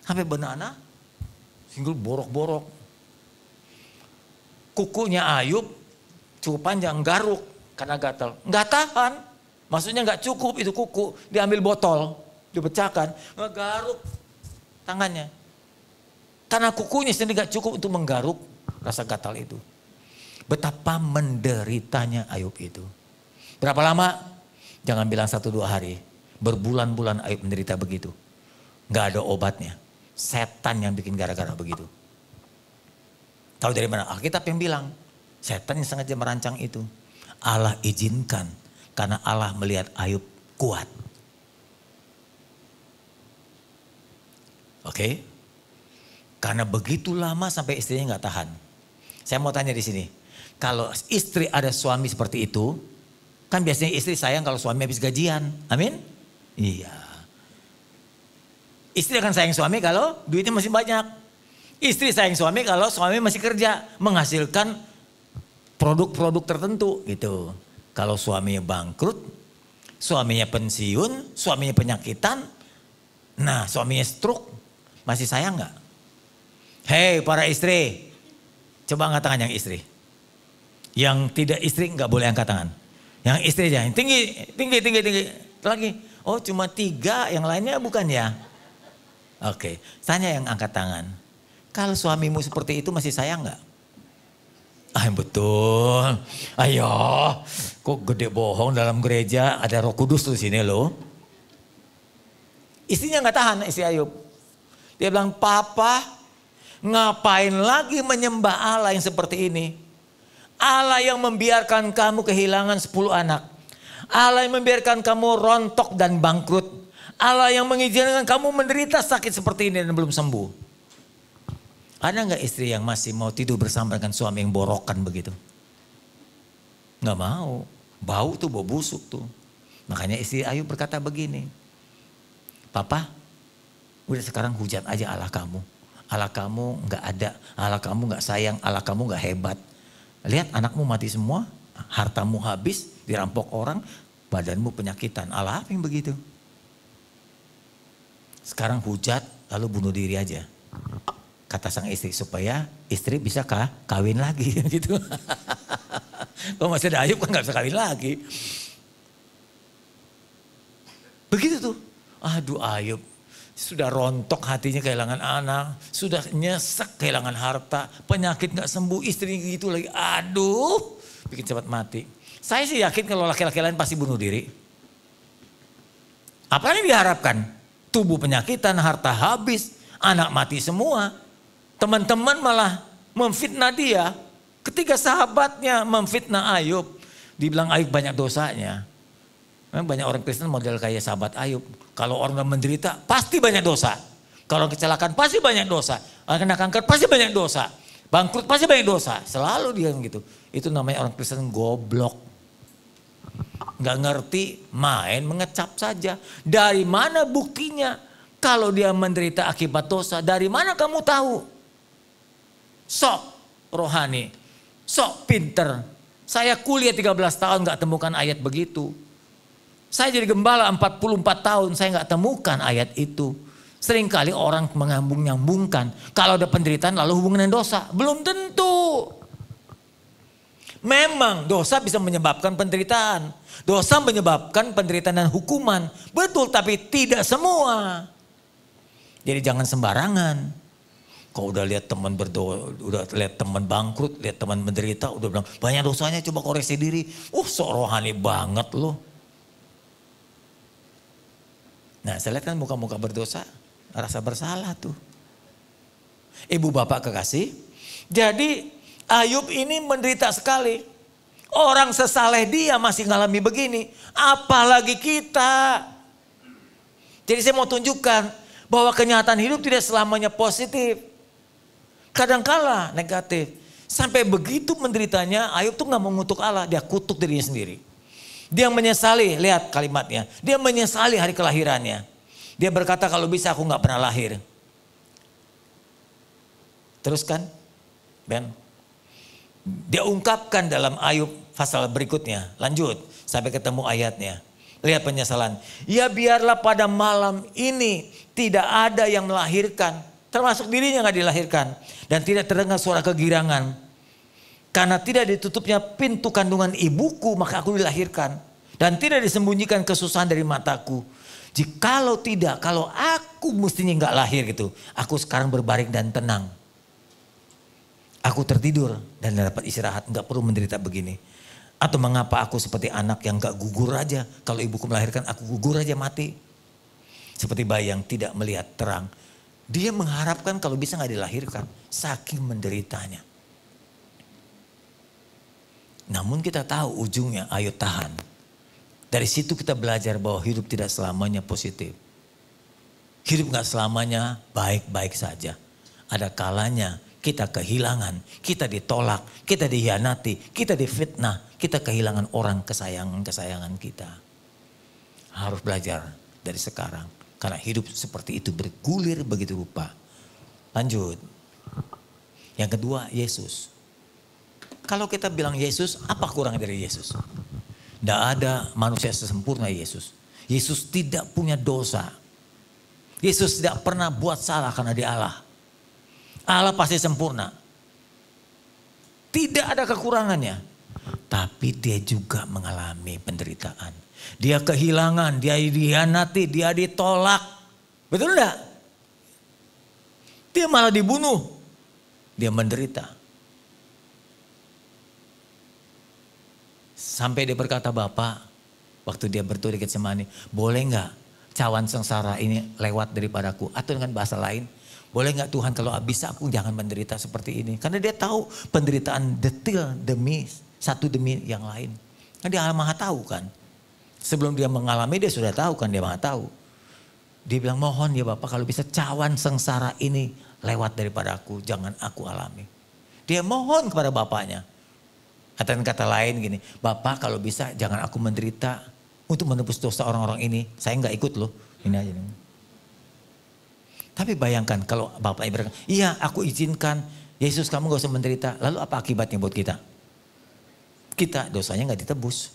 Sampai bernanah, singgul borok-borok. Kukunya Ayub cukup panjang, garuk karena gatal. Nggak tahan, maksudnya nggak cukup itu kuku. Diambil botol, dipecahkan, ngegaruk tangannya. Karena kukunya sendiri nggak cukup untuk menggaruk rasa gatal itu. Betapa menderitanya Ayub itu. Berapa lama? Jangan bilang 1-2 hari. Berbulan-bulan Ayub menderita begitu. Gak ada obatnya. Setan yang bikin gara-gara begitu. Tahu dari mana? Alkitab yang bilang. Setan yang sengaja merancang itu. Allah izinkan. Karena Allah melihat Ayub kuat. Oke? Karena begitu lama sampai istrinya gak tahan. Saya mau tanya di sini. Kalau istri ada suami seperti itu. Kan biasanya istri sayang kalau suami habis gajian. Amin? Iya. Istri akan sayang suami kalau duitnya masih banyak. Istri sayang suami kalau suami masih kerja. Menghasilkan produk-produk tertentu gitu. Kalau suaminya bangkrut, suaminya pensiun, suaminya penyakitan. Nah suaminya stroke, masih sayang gak? Hei para istri, coba angkat tangan yang istri. Yang tidak istri gak boleh angkat tangan. Yang istri aja, tinggi. Lagi. Oh cuma 3, yang lainnya bukan ya? Oke, tanya yang angkat tangan. Kalau suamimu seperti itu masih sayang gak? Ah betul. Ayo, kok gede bohong dalam gereja ada Roh Kudus tuh sini loh. Istrinya gak tahan, istri Ayub. Dia bilang, Papa ngapain lagi menyembah Allah yang seperti ini? Allah yang membiarkan kamu kehilangan 10 anak. Allah yang membiarkan kamu rontok dan bangkrut. Allah yang mengizinkan kamu menderita sakit seperti ini dan belum sembuh. Ada gak istri yang masih mau tidur bersama dengan suami yang borokan begitu? Gak mau. Bau tuh, bau busuk tuh. Makanya istri Ayub berkata begini. Papa, udah sekarang hujat aja Allah kamu. Allah kamu gak ada, Allah kamu gak sayang, Allah kamu gak hebat. Lihat anakmu mati semua, hartamu habis, dirampok orang, badanmu penyakitan. Allah apa yang begitu? Sekarang hujat lalu bunuh diri aja. Kata sang istri supaya istri bisa kawin lagi gitu. Kalau masih ada Ayub kan gak bisa kawin lagi. Begitu tuh. Aduh Ayub sudah rontok hatinya kehilangan anak. Sudah nyesek kehilangan harta. Penyakit gak sembuh, istri gitu lagi. Aduh bikin cepat mati. Saya sih yakin kalau laki-laki lain pasti bunuh diri. Apa yang diharapkan? Tubuh penyakitan, harta habis, anak mati semua. Teman-teman malah memfitnah dia. Ketika sahabatnya memfitnah Ayub, dibilang Ayub banyak dosanya. Memang banyak orang Kristen model kayak sahabat Ayub. Kalau orang menderita pasti banyak dosa. Kalau kecelakaan pasti banyak dosa. Orang kena kanker pasti banyak dosa. Bangkrut pasti banyak dosa. Selalu dia gitu. Itu namanya orang Kristen goblok. Gak ngerti, main mengecap saja. Dari mana buktinya? Kalau dia menderita akibat dosa, dari mana kamu tahu? Sok rohani, sok pinter. Saya kuliah 13 tahun gak temukan ayat begitu. Saya jadi gembala 44 tahun, saya gak temukan ayat itu. Seringkali orang menyambung-nyambungkan. Kalau ada penderitaan lalu hubungan dengan dosa. Belum tentu. Memang dosa bisa menyebabkan penderitaan. Dosa menyebabkan penderitaan dan hukuman. Betul, tapi tidak semua. Jadi jangan sembarangan. Kau udah lihat teman berdoa, udah lihat teman bangkrut, lihat teman menderita, udah bilang banyak dosanya, coba koreksi diri. Sok rohani banget loh. Nah saya lihat kan muka-muka berdosa, rasa bersalah tuh. Ibu bapak kekasih, jadi Ayub ini menderita sekali. Orang sesaleh dia masih ngalami begini, apalagi kita. Jadi saya mau tunjukkan bahwa kenyataan hidup tidak selamanya positif. Kadangkala negatif. Sampai begitu menderitanya, Ayub tuh gak mau mengutuk Allah, dia kutuk dirinya sendiri. Dia menyesali, lihat kalimatnya. Dia menyesali hari kelahirannya. Dia berkata kalau bisa aku gak pernah lahir. Teruskan, Ben. Dia ungkapkan dalam Ayub pasal berikutnya. Lanjut, sampai ketemu ayatnya. Lihat penyesalan. Ya biarlah pada malam ini tidak ada yang melahirkan. Termasuk dirinya gak dilahirkan. Dan tidak terdengar suara kegirangan. Karena tidak ditutupnya pintu kandungan ibuku maka aku dilahirkan. Dan tidak disembunyikan kesusahan dari mataku. Jikalau tidak, kalau aku mestinya gak lahir gitu. Aku sekarang berbaring dan tenang. Aku tertidur dan dapat istirahat. Gak perlu menderita begini. Atau mengapa aku seperti anak yang gak gugur aja. Kalau ibuku melahirkan aku gugur aja mati. Seperti bayi yang tidak melihat terang. Dia mengharapkan kalau bisa gak dilahirkan. Saking menderitanya. Namun kita tahu ujungnya, ayo tahan. Dari situ kita belajar bahwa hidup tidak selamanya positif. Hidup gak selamanya baik-baik saja. Ada kalanya kita kehilangan, kita ditolak, kita dihianati, kita difitnah. Kita kehilangan orang kesayangan kita. Harus belajar dari sekarang. Karena hidup seperti itu bergulir begitu rupa. Lanjut. Yang kedua, Yesus. Kalau kita bilang Yesus, apa kurang dari Yesus? Tidak ada manusia sesempurna Yesus. Yesus tidak punya dosa. Yesus tidak pernah buat salah karena dia Allah. Allah pasti sempurna. Tidak ada kekurangannya. Tapi dia juga mengalami penderitaan. Dia kehilangan, dia dihianati, dia ditolak. Betul enggak? Dia malah dibunuh. Dia menderita. Sampai dia berkata, Bapak, waktu dia berdoa di Getsemani, boleh enggak cawan sengsara ini lewat daripadaku? Atau dengan bahasa lain, boleh enggak Tuhan kalau bisa aku jangan menderita seperti ini. Karena dia tahu penderitaan detil satu demi yang lain. Kan dia maha tahu kan. Sebelum dia mengalami dia sudah tahu kan, dia maha tahu. Dia bilang mohon ya Bapak kalau bisa cawan sengsara ini lewat daripada aku, jangan aku alami. Dia mohon kepada Bapaknya. Kata lain gini, Bapak kalau bisa jangan aku menderita untuk menebus dosa orang-orang ini. Saya nggak ikut loh, ini aja. Tapi bayangkan kalau Bapaknya berkata, iya aku izinkan Yesus kamu gak usah menderita. Lalu apa akibatnya buat kita? Kita dosanya nggak ditebus.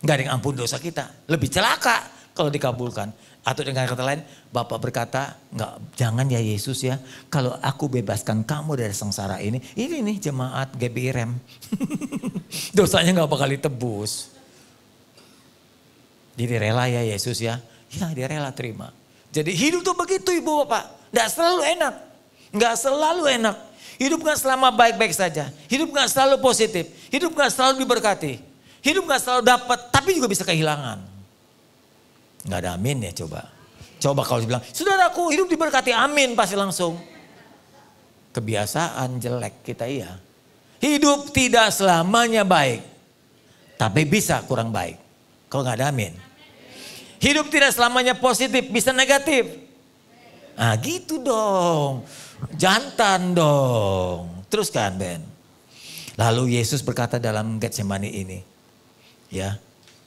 Nggak ada yang ampun dosa kita. Lebih celaka kalau dikabulkan. Atau dengan kata lain, Bapak berkata, enggak, jangan ya Yesus ya, kalau aku bebaskan kamu dari sengsara ini nih jemaat GBI Rem. Dosanya enggak bakal ditebus. Jadi rela ya Yesus ya, ya dia rela terima. Jadi hidup tuh begitu Ibu Bapak, enggak selalu enak. Enggak selalu enak. Hidup enggak selama baik-baik saja. Hidup enggak selalu positif. Hidup enggak selalu diberkati. Hidup enggak selalu dapat, tapi juga bisa kehilangan. Nggak ada amin ya coba. Coba kalau dibilang, saudaraku hidup diberkati, amin pasti langsung. Kebiasaan jelek kita iya. Hidup tidak selamanya baik. Tapi bisa kurang baik. Kalau nggak ada amin. Hidup tidak selamanya positif, bisa negatif. Nah gitu dong. Jantan dong. Teruskan Ben. Lalu Yesus berkata dalam Getsemani ini. Ya,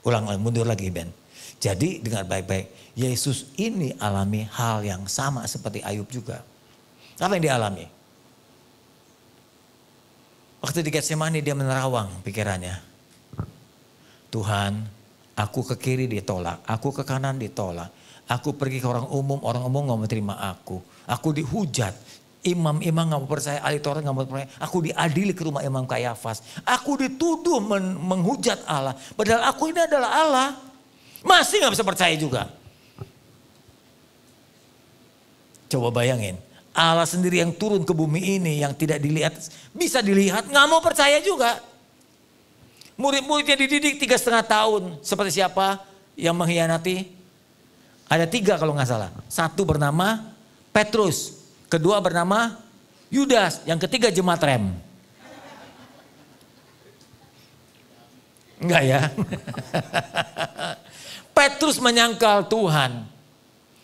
ulang mundur lagi Ben. Jadi dengar baik-baik, Yesus ini alami hal yang sama seperti Ayub juga. Apa yang dia alami? Waktu di Getsemani dia menerawang pikirannya. Tuhan, aku ke kiri ditolak, aku ke kanan ditolak. Aku pergi ke orang umum nggak mau terima aku. Aku dihujat, imam-imam nggak mau percaya, ahli Taurat nggak mau percaya. Aku diadili ke rumah Imam Kayafas. Aku dituduh menghujat Allah. Padahal aku ini adalah Allah. Masih gak bisa percaya juga. Coba bayangin. Allah sendiri yang turun ke bumi ini yang tidak dilihat. Bisa dilihat gak mau percaya juga. Murid-muridnya dididik 3,5 tahun. Seperti siapa yang mengkhianati? Ada 3 kalau gak salah. 1 bernama Petrus. Kedua bernama Yudas. Yang ketiga jemaat Rem. Enggak ya. Petrus menyangkal Tuhan.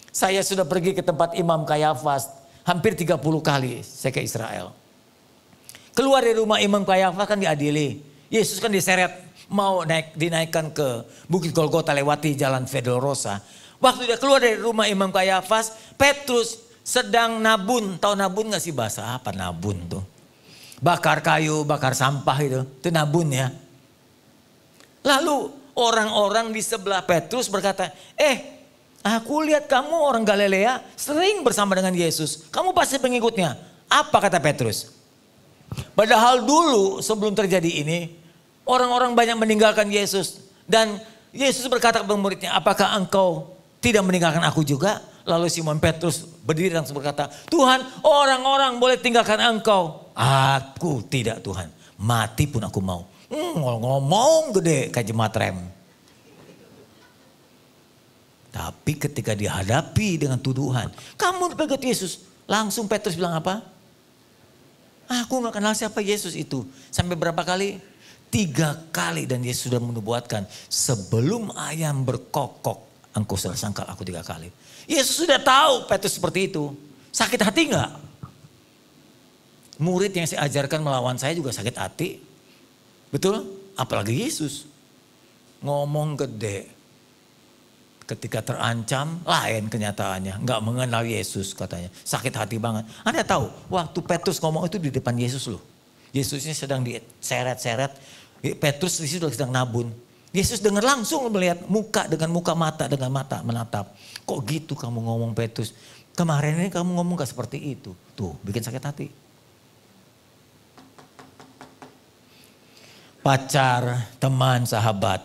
Saya sudah pergi ke tempat Imam Kayafas. Hampir 30 kali saya ke Israel. Keluar dari rumah Imam Kayafas kan diadili. Yesus kan diseret. Mau dinaikkan ke Bukit Golgota lewati jalan Fedorosa. Waktu dia keluar dari rumah Imam Kayafas. Petrus sedang nabun. Tahu nabun gak sih bahasa apa nabun tuh? Bakar kayu, bakar sampah itu. Itu nabun ya. Lalu orang-orang di sebelah Petrus berkata, aku lihat kamu orang Galilea sering bersama dengan Yesus. Kamu pasti pengikutnya. Apa kata Petrus? Padahal dulu sebelum terjadi ini, orang-orang banyak meninggalkan Yesus. Dan Yesus berkata kepada muridnya, apakah engkau tidak meninggalkan aku juga? Lalu Simon Petrus berdiri langsung berkata, Tuhan, orang-orang boleh tinggalkan engkau. Aku tidak Tuhan, mati pun aku mau. Ngomong gede kayak jemaat Rem. Tapi ketika dihadapi dengan tuduhan, kamu pegat Yesus. Langsung Petrus bilang apa? Aku gak kenal siapa Yesus itu. Sampai berapa kali? 3 kali dan Yesus sudah menubuatkan. Sebelum ayam berkokok, engkau sudah sangkal aku 3 kali. Yesus sudah tahu Petrus seperti itu. Sakit hati gak? Murid yang saya ajarkan melawan saya juga sakit hati. Betul? Apalagi Yesus. Ngomong gede. Ketika terancam, lain kenyataannya. Nggak mengenal Yesus katanya. Sakit hati banget. Anda tahu, waktu Petrus ngomong itu di depan Yesus loh. Yesusnya sedang diseret-seret. Petrus di situ sedang nabun. Yesus dengar langsung melihat muka dengan muka, mata dengan mata menatap. Kok gitu kamu ngomong Petrus? Kemarin ini kamu ngomong gak seperti itu. Tuh, bikin sakit hati. Pacar, teman, sahabat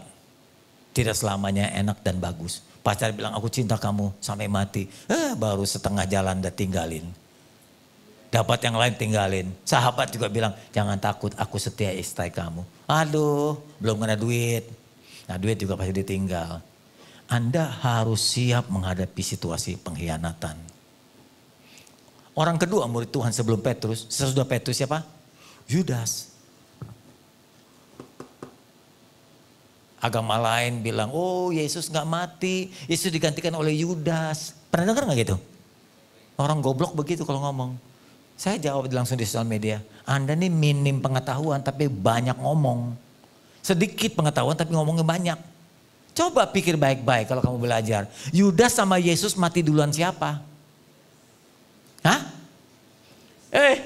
tidak selamanya enak dan bagus. Pacar bilang aku cinta kamu sampai mati. Baru setengah jalan udah tinggalin. Dapat yang lain tinggalin. Sahabat juga bilang jangan takut aku setia istri kamu. Aduh belum kena duit. Nah duit juga pasti ditinggal. Anda harus siap menghadapi situasi pengkhianatan. Orang kedua murid Tuhan sebelum Petrus. Sesudah Petrus siapa? Yudas. Agama lain bilang, oh Yesus gak mati. Yesus digantikan oleh Yudas. Pernah dengar gak gitu? Orang goblok begitu kalau ngomong. Saya jawab langsung di sosial media. Anda nih minim pengetahuan tapi banyak ngomong. Sedikit pengetahuan tapi ngomongnya banyak. Coba pikir baik-baik kalau kamu belajar. Yudas sama Yesus mati duluan siapa? Hah?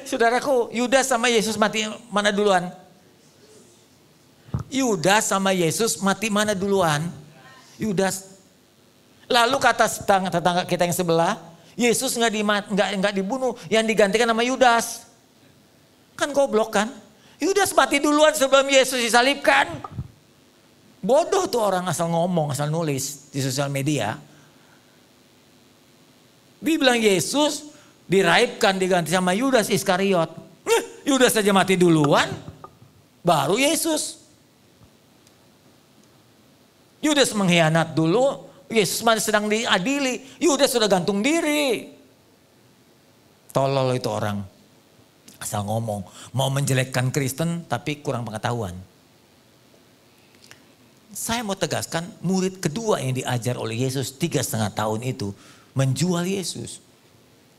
Saudaraku, Yudas sama Yesus mati mana duluan? Yudas sama Yesus mati mana duluan? Yudas. Lalu kata tetangga kita yang sebelah, Yesus nggak dibunuh, yang digantikan nama Yudas. Kan goblok kan? Yudas mati duluan sebelum Yesus disalibkan. Bodoh tuh orang asal ngomong, asal nulis di sosial media. Dia bilang Yesus diraibkan diganti sama Yudas Iskariot. Yudas saja mati duluan, baru Yesus. Yudas mengkhianat dulu, Yesus masih sedang diadili. Yudas sudah gantung diri. Tolol itu orang. Asal ngomong, mau menjelekkan Kristen tapi kurang pengetahuan. Saya mau tegaskan, murid kedua yang diajar oleh Yesus 3,5 tahun itu menjual Yesus.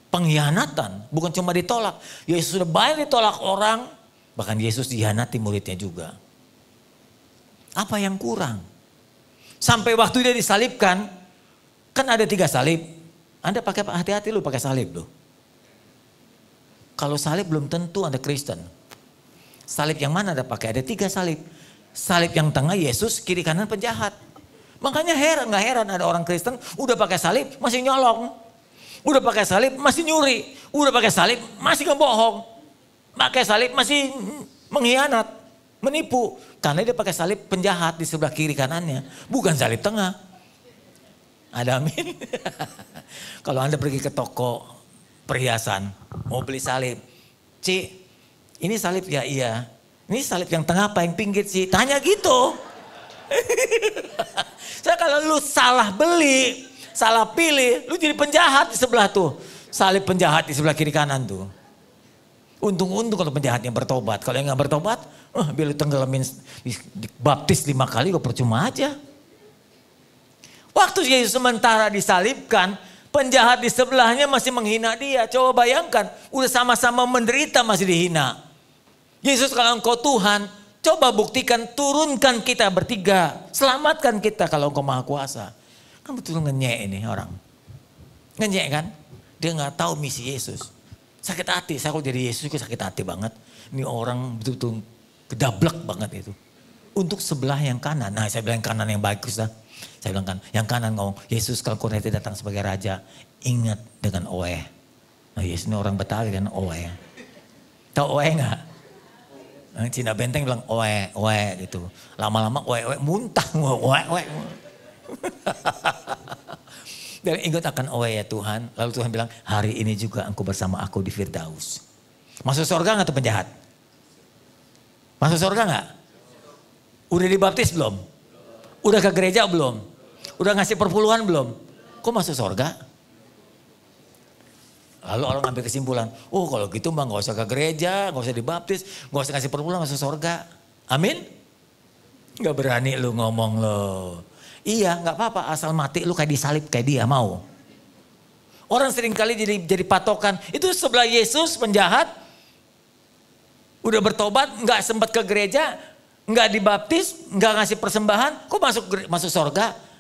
Pengkhianatan, bukan cuma ditolak. Yesus sudah banyak ditolak orang, bahkan Yesus dikhianati muridnya juga. Apa yang kurang? Sampai waktu dia disalibkan, kan ada 3 salib. Anda pakai hati-hati lu pakai salib loh. Kalau salib belum tentu Anda Kristen. Salib yang mana Anda pakai? Ada 3 salib. Salib yang tengah Yesus, kiri kanan penjahat. Makanya nggak heran ada orang Kristen udah pakai salib masih nyolong. Udah pakai salib masih nyuri. Udah pakai salib masih ngebohong. Pakai salib masih mengkhianat, menipu. Karena dia pakai salib penjahat di sebelah kiri kanannya. Bukan salib tengah. Ada amin. Kalau Anda pergi ke toko perhiasan, mau beli salib. Ci, ini salib ya? Iya. Ini salib yang tengah apa yang pinggir sih? Tanya gitu. Saya kalau lu salah beli, salah pilih, lu jadi penjahat di sebelah tuh. Salib penjahat di sebelah kiri kanan tuh. Untung-untung kalau penjahatnya bertobat. Kalau yang gak bertobat, biar lu tenggelamin dibaptis 5 kali kok percuma aja. Waktu Yesus sementara disalibkan, penjahat di sebelahnya masih menghina dia. Coba bayangkan, udah sama-sama menderita masih dihina. Yesus kalau engkau Tuhan, coba buktikan, turunkan kita bertiga. Selamatkan kita kalau engkau maha kuasa. Kan betul ngenyek ini orang. Ngenyek kan? Dia gak tahu misi Yesus. Sakit hati, saya kalau jadi Yesus sakit hati banget. Ini orang betul-betul kedablek banget itu. Untuk sebelah yang kanan, nah saya bilang kanan yang bagus dah. Saya bilang kan, yang kanan ngomong, Yesus kalau kau nanti datang sebagai raja, ingat dengan oe. Nah Yesus ini orang Betawi kan oe. Tahu oe gak? Cina Benteng bilang oe gitu. Lama-lama oe muntah oe. Dan ingat akan oe ya Tuhan. Lalu Tuhan bilang hari ini juga engkau bersama aku di Firdaus. Masuk surga gak tuh penjahat? Masuk surga gak? Udah dibaptis belum? Udah ke gereja belum? Udah ngasih perpuluhan belum? Kok masuk surga? Lalu orang ambil kesimpulan, oh kalau gitu mah gak usah ke gereja, gak usah dibaptis, gak usah ngasih perpuluhan masuk surga. Amin? Gak berani lu ngomong lo. Iya gak apa-apa asal mati lu kayak disalib kayak dia mau. Orang sering kali jadi patokan, itu sebelah Yesus penjahat, udah bertobat gak sempat ke gereja, gak dibaptis, gak ngasih persembahan, kok masuk surga?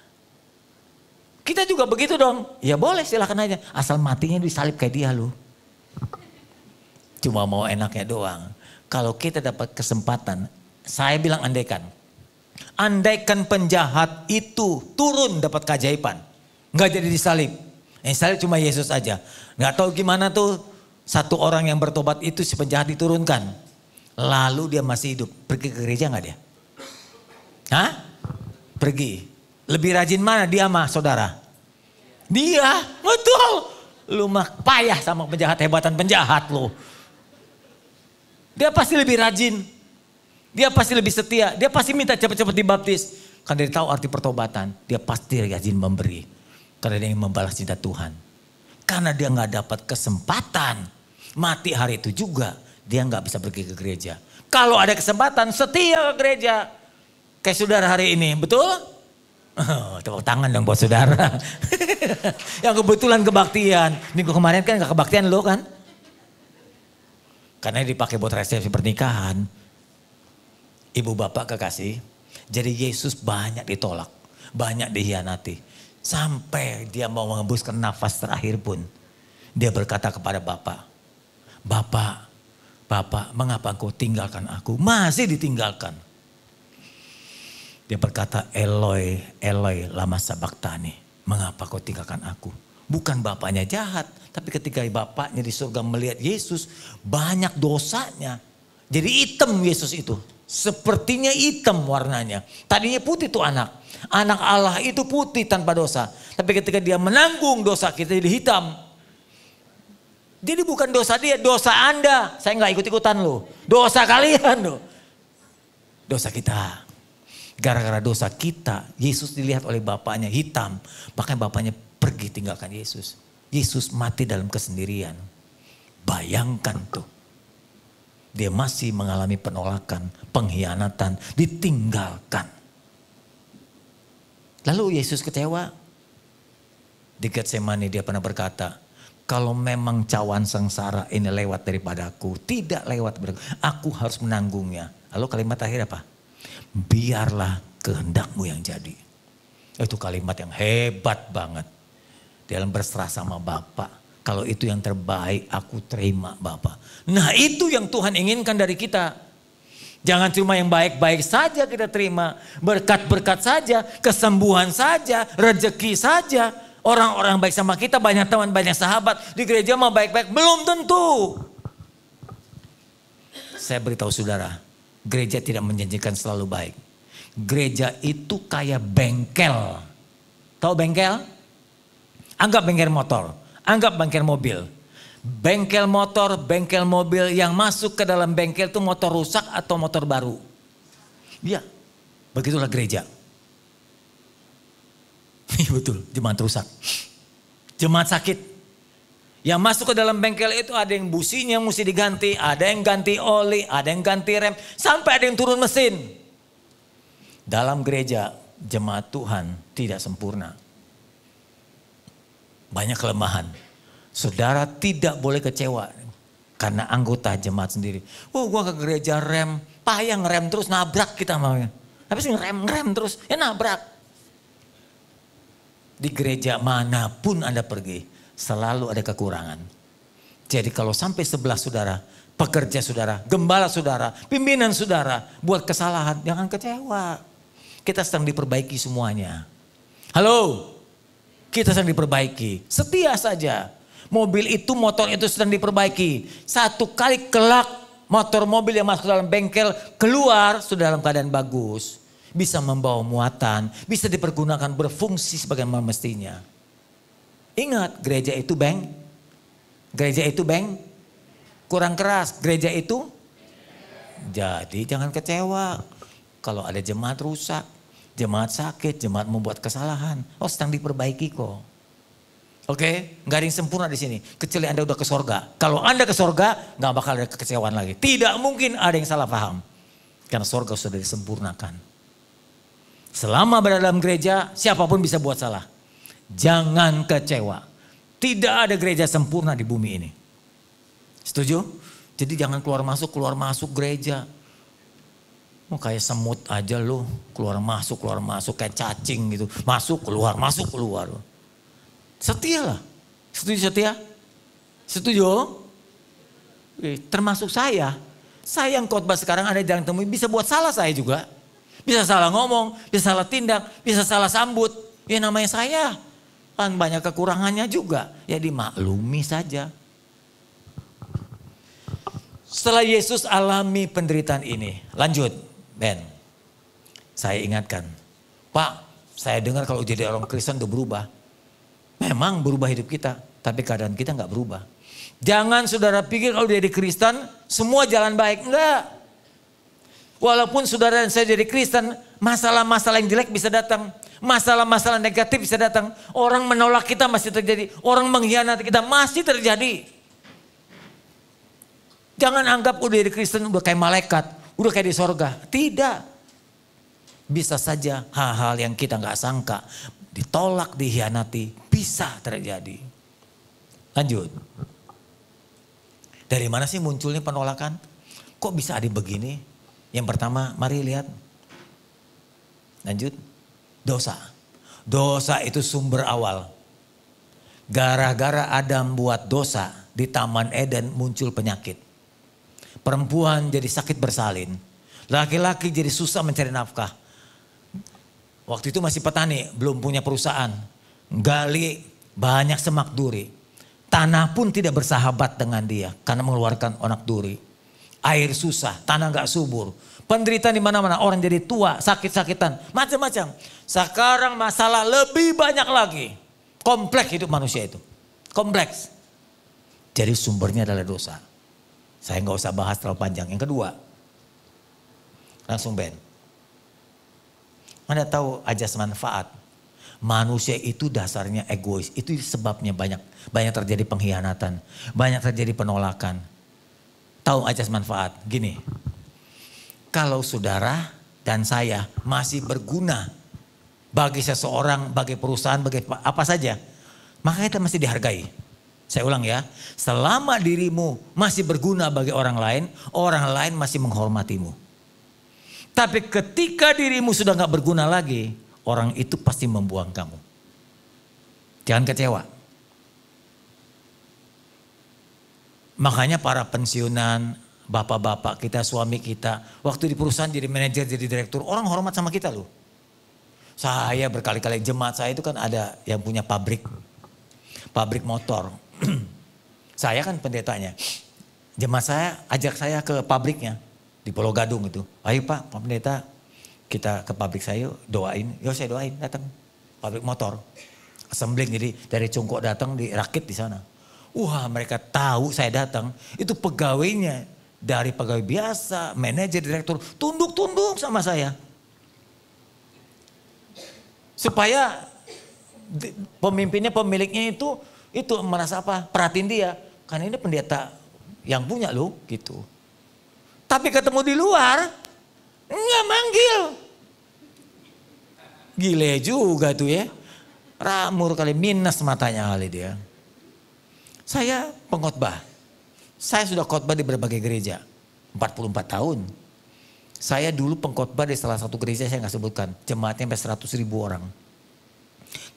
Kita juga begitu dong. Ya boleh silahkan aja. Asal matinya disalib kayak dia lu. Cuma mau enaknya doang. Kalau kita dapat kesempatan. Saya bilang andaikan. Andaikan penjahat itu turun dapat keajaiban. Nggak jadi disalib. Yang salib cuma Yesus aja. Nggak tahu gimana tuh. Satu orang yang bertobat itu si penjahat diturunkan. Lalu dia masih hidup. Pergi ke gereja nggak dia? Hah? Pergi. Lebih rajin mana dia mah saudara? Dia, betul. Lu mah payah sama penjahat, hebatan penjahat lu. Dia pasti lebih rajin. Dia pasti lebih setia. Dia pasti minta cepat-cepat dibaptis. Karena dia tahu arti pertobatan. Dia pasti rajin memberi. Karena dia ingin membalas cinta Tuhan. Karena dia gak dapat kesempatan. Mati hari itu juga. Dia gak bisa pergi ke gereja. Kalau ada kesempatan setia ke gereja. Kayak saudara hari ini, betul? Oh, tepuk tangan dong buat saudara. Yang kebetulan kebaktian. Minggu kemarin kan gak kebaktian lo kan? Karena dipakai buat resepsi pernikahan. Ibu bapak kekasih. Jadi Yesus banyak ditolak. Banyak dikhianati. Sampai dia mau mengembuskan nafas terakhir pun. Dia berkata kepada bapak. Bapak mengapa engkau tinggalkan aku? Masih ditinggalkan. Dia berkata, Eloi, Eloi, lama sabachthani. Mengapa kau tinggalkan aku? Bukan bapaknya jahat, tapi ketika bapaknya di surga melihat Yesus, banyak dosanya. Jadi hitam Yesus itu. Sepertinya hitam warnanya. Tadinya putih tuh anak. Anak Allah itu putih tanpa dosa. Tapi ketika dia menanggung dosa kita jadi hitam. Jadi bukan dosa dia, dosa Anda. Saya nggak ikut-ikutan loh. Dosa kalian loh. Dosa kita. Gara-gara dosa kita, Yesus dilihat oleh bapaknya hitam. Makanya bapaknya pergi tinggalkan Yesus. Yesus mati dalam kesendirian. Bayangkan tuh. Dia masih mengalami penolakan, pengkhianatan, ditinggalkan. Lalu Yesus kecewa. Di Getsemani dia pernah berkata, kalau memang cawan sengsara ini lewat daripadaku, tidak lewat daripada aku harus menanggungnya. Lalu kalimat terakhir apa? Biarlah kehendakmu yang jadi. Itu kalimat yang hebat banget. Dalam berserah sama Bapa. Kalau itu yang terbaik aku terima Bapa. Nah itu yang Tuhan inginkan dari kita. Jangan cuma yang baik-baik saja kita terima. Berkat-berkat saja, kesembuhan saja, rezeki saja. Orang-orang baik sama kita, banyak teman, banyak sahabat. Di gereja mah baik-baik, belum tentu. Saya beritahu saudara, gereja tidak menjanjikan selalu baik. Gereja itu kayak bengkel. Tahu bengkel? Anggap bengkel motor. Anggap bengkel mobil. Bengkel motor, bengkel mobil yang masuk ke dalam bengkel itu motor rusak atau motor baru. Iya, begitulah gereja. Iya betul, jemaat rusak. Jemaat sakit. Yang masuk ke dalam bengkel itu ada yang businya mesti diganti, ada yang ganti oli, ada yang ganti rem, sampai ada yang turun mesin. Dalam gereja, jemaat Tuhan tidak sempurna. Banyak kelemahan. Saudara tidak boleh kecewa karena anggota jemaat sendiri. Oh gua ke gereja rem, payah ngerem terus nabrak kita maunya. Habis ngerem terus ya nabrak. Di gereja manapun Anda pergi selalu ada kekurangan. Jadi kalau sampai sebelah saudara, pekerja saudara, gembala saudara, pimpinan saudara buat kesalahan, jangan kecewa. Kita sedang diperbaiki semuanya. Halo? Kita sedang diperbaiki. Setia saja. Mobil itu, motor itu sedang diperbaiki. Satu kali kelak motor mobil yang masuk dalam bengkel keluar sudah dalam keadaan bagus. Bisa membawa muatan. Bisa dipergunakan berfungsi sebagaimana mestinya. Ingat gereja itu Gereja itu kurang keras. Gereja itu. Jadi jangan kecewa. Kalau ada jemaat rusak. Jemaat sakit, jemaat membuat kesalahan. Oh sedang diperbaiki kok. Oke, nggak ada yang sempurna di sini. Kecuali Anda udah ke sorga. Kalau Anda ke sorga, nggak bakal ada kekecewaan lagi. Tidak mungkin ada yang salah paham. Karena sorga sudah disempurnakan. Selama berada dalam gereja, siapapun bisa buat salah. Jangan kecewa. Tidak ada gereja sempurna di bumi ini. Setuju? Jadi jangan keluar masuk gereja. Oh, kayak semut aja loh, keluar masuk kayak cacing gitu. Masuk keluar. Setia lah. Setuju? Termasuk saya. Saya yang khotbah sekarang ada jarang temui, bisa buat salah saya juga. Bisa salah ngomong, bisa salah tindak, bisa salah sambut. Ya namanya saya. Kan banyak kekurangannya juga. Ya dimaklumi saja. Setelah Yesus alami penderitaan ini, lanjut. Ben, saya ingatkan, Pak, saya dengar kalau jadi orang Kristen udah berubah. Memang berubah hidup kita, tapi keadaan kita nggak berubah. Jangan saudara pikir kalau jadi Kristen semua jalan baik, enggak. Walaupun saudara dan saya jadi Kristen, masalah-masalah yang jelek bisa datang, masalah-masalah negatif bisa datang. Orang menolak kita masih terjadi, orang mengkhianati kita masih terjadi. Jangan anggap udah jadi Kristen udah kayak malaikat. Udah kayak di sorga. Tidak. Bisa saja hal-hal yang kita gak sangka. Ditolak, dikhianati. Bisa terjadi. Lanjut. Dari mana sih munculnya penolakan? Kok bisa ada begini? Yang pertama mari lihat. Lanjut. Dosa. Dosa itu sumber awal. Gara-gara Adam buat dosa di Taman Eden muncul penyakit. Perempuan jadi sakit bersalin. Laki-laki jadi susah mencari nafkah. Waktu itu masih petani, belum punya perusahaan. gali banyak semak duri. Tanah pun tidak bersahabat dengan dia karena mengeluarkan onak duri. Air susah, tanah gak subur. Penderitaan di mana-mana, orang jadi tua, sakit-sakitan, macam-macam. Sekarang masalah lebih banyak lagi. Kompleks hidup manusia itu. Kompleks. Jadi sumbernya adalah dosa. Saya gak usah bahas terlalu panjang. Yang kedua, langsung Ben. Anda tahu ajas manfaat. Manusia itu dasarnya egois. Itu sebabnya banyak terjadi pengkhianatan. Banyak terjadi penolakan. Tahu ajas manfaat. Gini. Kalau saudara dan saya masih berguna bagi seseorang, bagi perusahaan, bagi apa saja. Maka kita mesti dihargai. Saya ulang ya. Selama dirimu masih berguna bagi orang lain masih menghormatimu. Tapi ketika dirimu sudah gak berguna lagi, orang itu pasti membuang kamu. Jangan kecewa. Makanya para pensiunan, bapak-bapak kita, suami kita, waktu di perusahaan jadi manajer, jadi direktur, orang hormat sama kita loh. Saya berkali-kali, jemaat saya itu kan ada yang punya pabrik motor. Saya kan pendetanya. Jemaat saya ajak saya ke pabriknya. Di Pulau Gadung itu. Ayo Pak Pendeta, kita ke pabrik saya yuk, doain. Yo saya doain, datang. Pabrik motor. Assembling, jadi dari Cungkok datang dirakit di sana. Wah mereka tahu saya datang. Itu pegawainya. Dari pegawai biasa, manajer, direktur. Tunduk-tunduk sama saya. Supaya pemimpinnya, pemiliknya itu merasa apa? Perhatiin dia. Karena ini pendeta yang punya loh gitu. Tapi ketemu di luar, enggak manggil. Gile juga tuh ya. Ramur kali, minus matanya kali dia. Saya pengkhotbah. Saya sudah khotbah di berbagai gereja. 44 tahun. Saya dulu pengkhotbah di salah satu gereja saya gak sebutkan. Jemaatnya sampai 100.000 orang.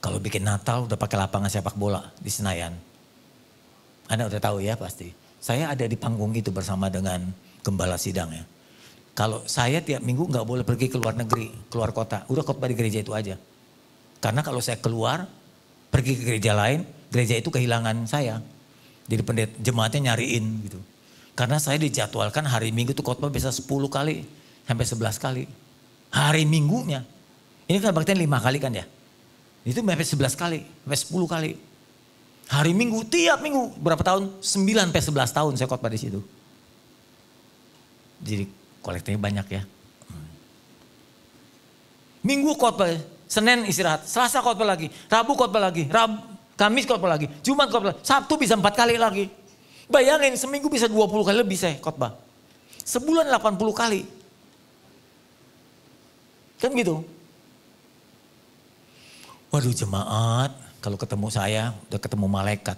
Kalau bikin Natal udah pakai lapangan sepak bola di Senayan. Anda udah tahu ya pasti. Saya ada di panggung itu bersama dengan gembala sidang ya. Kalau saya tiap minggu gak boleh pergi ke luar negeri, keluar kota. Udah khotbah di gereja itu aja. Karena kalau saya keluar, pergi ke gereja lain, gereja itu kehilangan saya. Jadi jemaatnya nyariin gitu. Karena saya dijadwalkan hari Minggu itu khotbah bisa 10 kali, sampai 11 kali. Hari Minggunya. Ini kan baktian 5 kali kan ya. Itu sampai 11 kali, sampai 10 kali. Hari Minggu, tiap minggu, berapa tahun? 9 sampai 11 tahun saya khotbah di situ. Jadi kolektifnya banyak ya. Minggu khotbah, Senin istirahat, Selasa khotbah lagi, Rabu khotbah lagi, Kamis khotbah lagi, Jumat khotbah lagi, Sabtu bisa 4 kali lagi. Bayangin seminggu bisa 20 kali lebih saya khotbah. Sebulan 80 kali. Kan gitu. Waduh jemaat, kalau ketemu saya udah ketemu malaikat.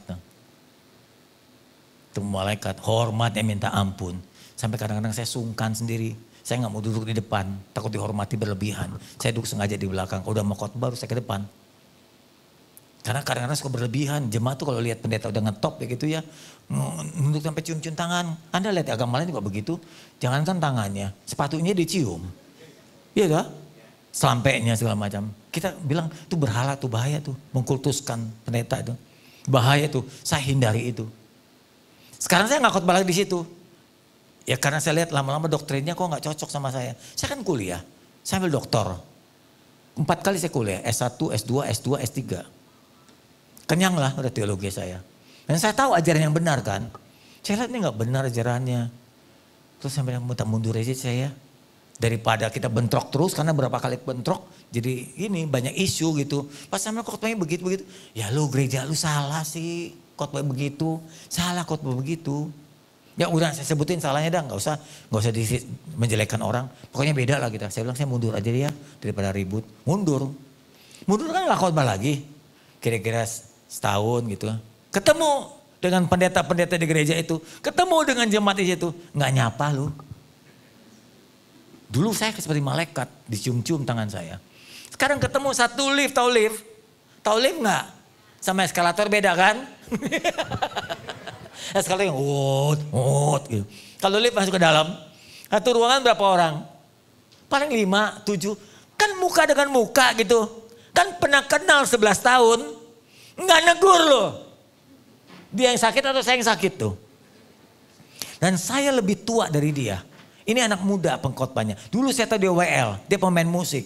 Ketemu malaikat, hormatnya minta ampun. Sampai kadang-kadang saya sungkan sendiri. Saya gak mau duduk di depan, takut dihormati berlebihan. Saya duduk sengaja di belakang, kalau udah mau khotbah baru saya ke depan. Karena kadang-kadang suka berlebihan. Jemaat tuh kalau lihat pendeta udah ngetop ya gitu ya. Nunduk sampai cium-cium tangan. Anda lihat agama lain juga begitu. Jangankan tangannya, sepatunya dicium. Iya dah? Selampainya segala macam. Kita bilang itu berhala tuh, bahaya tuh. Mengkultuskan pendeta itu. Bahaya tuh, saya hindari itu. Sekarang saya gak khotbah lagi di situ. Ya karena saya lihat lama-lama doktrinnya kok gak cocok sama saya. Saya kan kuliah, saya ambil doktor. 4 kali saya kuliah, S1, S2, S2, S3. Kenyang lah udah teologi saya. Dan saya tahu ajaran yang benar kan. Saya lihat ini gak benar ajarannya. Terus saya bilang minta mundur aja saya. Daripada kita bentrok terus, karena berapa kali bentrok. Jadi ini banyak isu gitu. Pas sama khotbahnya begitu-begitu. Ya lu gereja lu salah sih khotbah begitu. Salah khotbah begitu. Ya udah saya sebutin salahnya dah, nggak usah menjelekkan orang. Pokoknya beda lah kita. Saya bilang saya mundur aja dia daripada ribut. Mundur kan nggak khotbah lagi. Kira-kira setahun gitu. Ketemu dengan pendeta-pendeta di gereja itu, ketemu dengan jemaat di situ, nggak nyapa lu. Dulu saya seperti malaikat, dicium-cium tangan saya. Sekarang ketemu satu lift, tahu lift nggak? Sama eskalator beda kan? Eskalator yang gitu. Kalau lift masuk ke dalam, satu ruangan berapa orang? Paling 5, 7. Kan muka dengan muka gitu. Kan pernah kenal 11 tahun. Nggak negur loh. Dia yang sakit atau saya yang sakit tuh. Dan saya lebih tua dari dia. Ini anak muda pengkhotbahnya. Dulu saya tahu dia WL, dia pemain musik.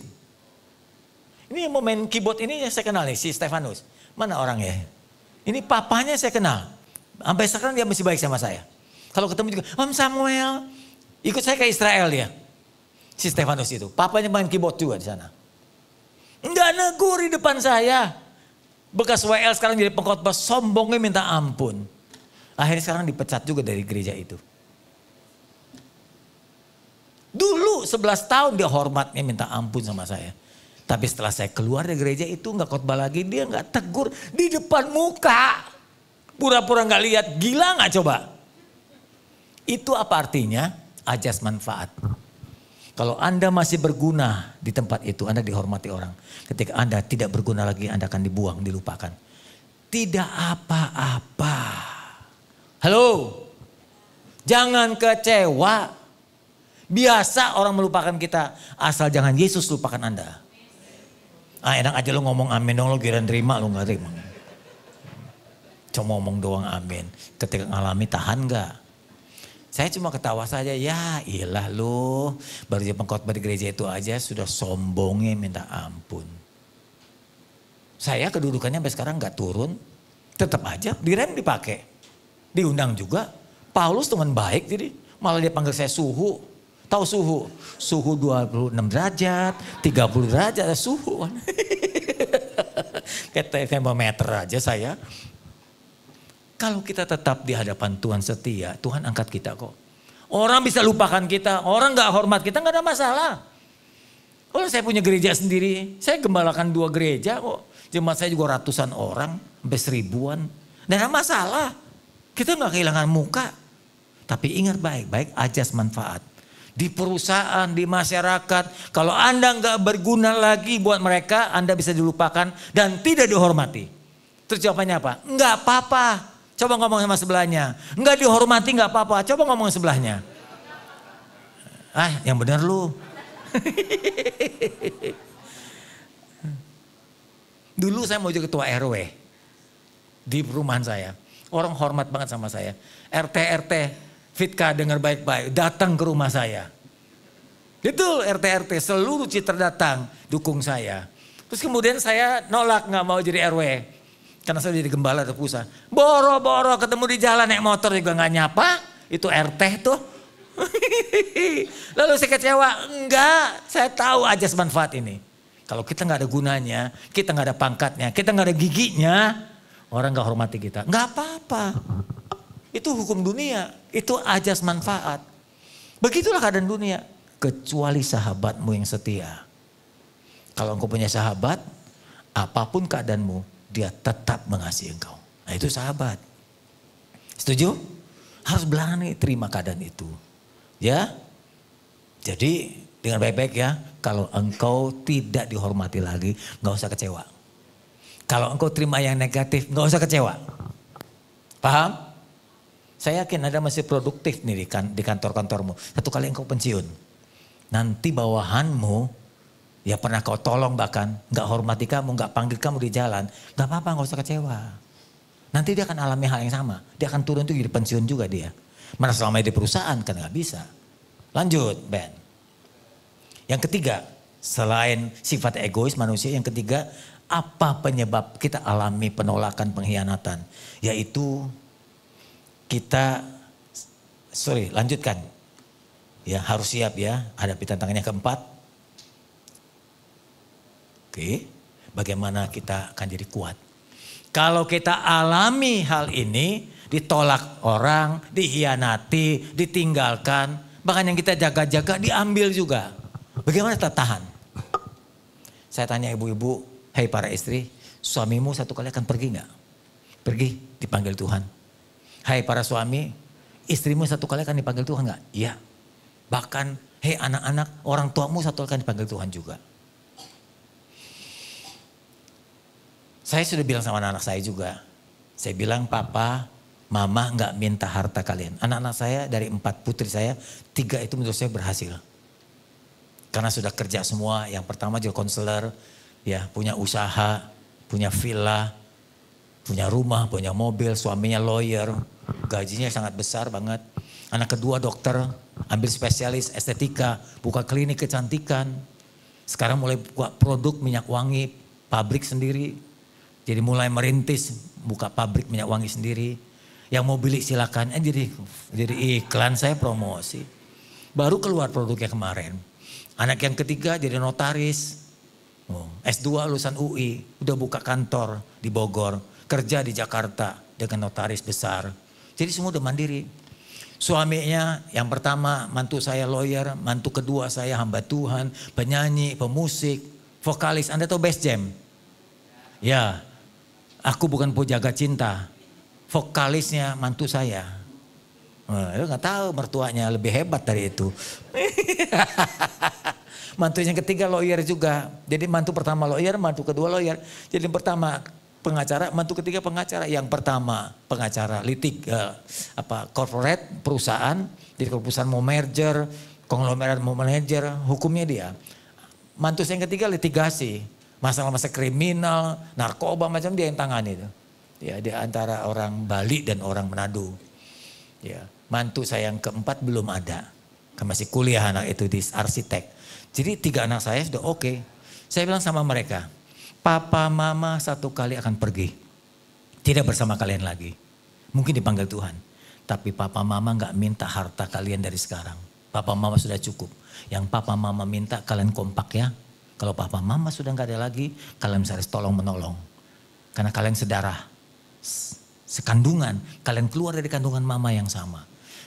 Ini yang pemain keyboard ini saya kenal nih, si Stefanus. Mana orangnya? Ini papanya saya kenal. Sampai sekarang dia masih baik sama saya. Kalau ketemu juga, Om Samuel, ikut saya ke Israel dia. Si Stefanus itu, papanya main keyboard juga di sana. Enggak negur di depan saya. Bekas WL sekarang jadi pengkhotbah, sombongnya minta ampun. Akhirnya sekarang dipecat juga dari gereja itu. Dulu 11 tahun dia hormatnya minta ampun sama saya. Tapi setelah saya keluar dari gereja itu nggak khotbah lagi, dia nggak tegur di depan muka. Pura-pura nggak lihat, gila nggak coba? Itu apa artinya? Ajas manfaat. Kalau Anda masih berguna di tempat itu, Anda dihormati orang. Ketika Anda tidak berguna lagi, Anda akan dibuang, dilupakan. Tidak apa-apa. Halo, jangan kecewa. Biasa orang melupakan kita, asal jangan Yesus lupakan Anda. Enak aja lo ngomong amin dong, lo kira terima, lo gak terima. Cuma ngomong doang amin. Ketika ngalami tahan gak? Saya cuma ketawa saja, ya iyalah lo. Baru jadi pengkhotbah di gereja itu aja sudah sombongnya minta ampun. Saya kedudukannya sampai sekarang gak turun. Tetap aja direm dipakai. Diundang juga. Paulus teman baik jadi malah dia panggil saya suhu. Tahu suhu? Suhu 26 derajat, 30 derajat suhu. Kayak termometer aja saya. Kalau kita tetap di hadapan Tuhan setia, Tuhan angkat kita kok. Orang bisa lupakan kita, orang gak hormat kita gak ada masalah. Kalau saya punya gereja sendiri, saya gembalakan 2 gereja kok. Jemaat saya juga ratusan orang, sampai 1000-an. Gak ada masalah. Kita gak kehilangan muka. Tapi ingat baik-baik ajas manfaat. Di perusahaan, di masyarakat. Kalau Anda nggak berguna lagi buat mereka, Anda bisa dilupakan dan tidak dihormati. Terus jawabannya apa? Nggak apa-apa. Coba ngomong sama sebelahnya. Nggak dihormati nggak apa-apa. Coba ngomong sama sebelahnya. Yang benar lu. Dulu saya mau jadi ketua RW. Di perumahan saya. Orang hormat banget sama saya. RT, Fitka dengar baik-baik, datang ke rumah saya. Itu RT, seluruh Citra datang, dukung saya. Terus kemudian saya nolak gak mau jadi RW. Karena saya jadi gembala di pusat. Boro-boro ketemu di jalan naik motor juga gak nyapa. Itu RT tuh. Lalu saya kecewa, enggak, saya tahu ajas manfaat ini. Kalau kita gak ada gunanya, kita gak ada pangkatnya, kita gak ada giginya, orang gak hormati kita. Gak apa-apa. Itu hukum dunia, itu ajas manfaat. Begitulah keadaan dunia. Kecuali sahabatmu yang setia. Kalau engkau punya sahabat, apapun keadaanmu, dia tetap mengasihi engkau. Nah itu sahabat. Setuju? Harus berani terima keadaan itu. Ya. Jadi dengan baik-baik ya, kalau engkau tidak dihormati lagi, gak usah kecewa. Kalau engkau terima yang negatif, gak usah kecewa. Paham? Saya yakin Anda masih produktif nih di kantor-kantormu. Satu kali engkau pensiun. Nanti bawahanmu, ya pernah kau tolong bahkan, gak hormati kamu, gak panggil kamu di jalan. Gak apa-apa, gak usah kecewa. Nanti dia akan alami hal yang sama. Dia akan turun tuh jadi pensiun juga dia. Mana selama di perusahaan kan gak bisa. Lanjut Ben. Yang ketiga, selain sifat egois manusia, yang ketiga, apa penyebab kita alami penolakan, pengkhianatan? Yaitu lanjutkan. Ya, harus siap ya, hadapi tantangannya keempat. Oke, bagaimana kita akan jadi kuat? Kalau kita alami hal ini, ditolak orang, dikhianati, ditinggalkan, bahkan yang kita jaga-jaga diambil juga. Bagaimana kita tahan? Saya tanya ibu-ibu, hei para istri, suamimu satu kali akan pergi nggak? Pergi, dipanggil Tuhan. Hai para suami, istrimu satu kali akan dipanggil Tuhan gak? Iya. Bahkan, hei anak-anak, orang tuamu satu kali akan dipanggil Tuhan juga. Saya sudah bilang sama anak-anak saya juga. Saya bilang, papa, mama gak minta harta kalian. Anak-anak saya dari 4 putri saya, 3 itu menurut saya berhasil. Karena sudah kerja semua, yang pertama juga konselor, ya punya usaha, punya villa. Punya rumah, punya mobil, suaminya lawyer, gajinya sangat besar banget. Anak kedua dokter, ambil spesialis estetika, buka klinik kecantikan. Sekarang mulai buka produk minyak wangi, pabrik sendiri. Jadi mulai merintis, buka pabrik minyak wangi sendiri. Yang mau beli silakan, jadi iklan saya promosi. Baru keluar produknya kemarin. Anak yang ketiga jadi notaris. S2 lulusan UI, udah buka kantor di Bogor. Kerja di Jakarta dengan notaris besar. Jadi semua udah mandiri. Suaminya yang pertama mantu saya lawyer, mantu kedua saya hamba Tuhan, penyanyi, pemusik, vokalis. Anda tahu Best Jam? Ya, aku bukan pujaga cinta. Vokalisnya mantu saya. Lu gak tahu mertuanya lebih hebat dari itu. Mantu yang ketiga lawyer juga. Jadi mantu pertama lawyer, mantu kedua lawyer. Jadi yang pertama pengacara, mantu ketiga pengacara. Yang pertama pengacara corporate perusahaan. Jadi kalau perusahaan mau merger, konglomerat mau manajer, hukumnya dia. Mantu yang ketiga litigasi. Masalah-masalah kriminal, narkoba macam dia yang tangani itu. Ya, di antara orang Bali dan orang Manado. Ya, mantu saya yang keempat belum ada. Kan masih kuliah anak itu di arsitek. Jadi 3 anak saya sudah oke. Saya bilang sama mereka, papa mama satu kali akan pergi. Tidak bersama kalian lagi. Mungkin dipanggil Tuhan. Tapi papa mama gak minta harta kalian dari sekarang. Papa mama sudah cukup. Yang papa mama minta kalian kompak ya. Kalau papa mama sudah gak ada lagi, kalian harus tolong menolong. Karena kalian sedarah. Sekandungan, kalian keluar dari kandungan mama yang sama.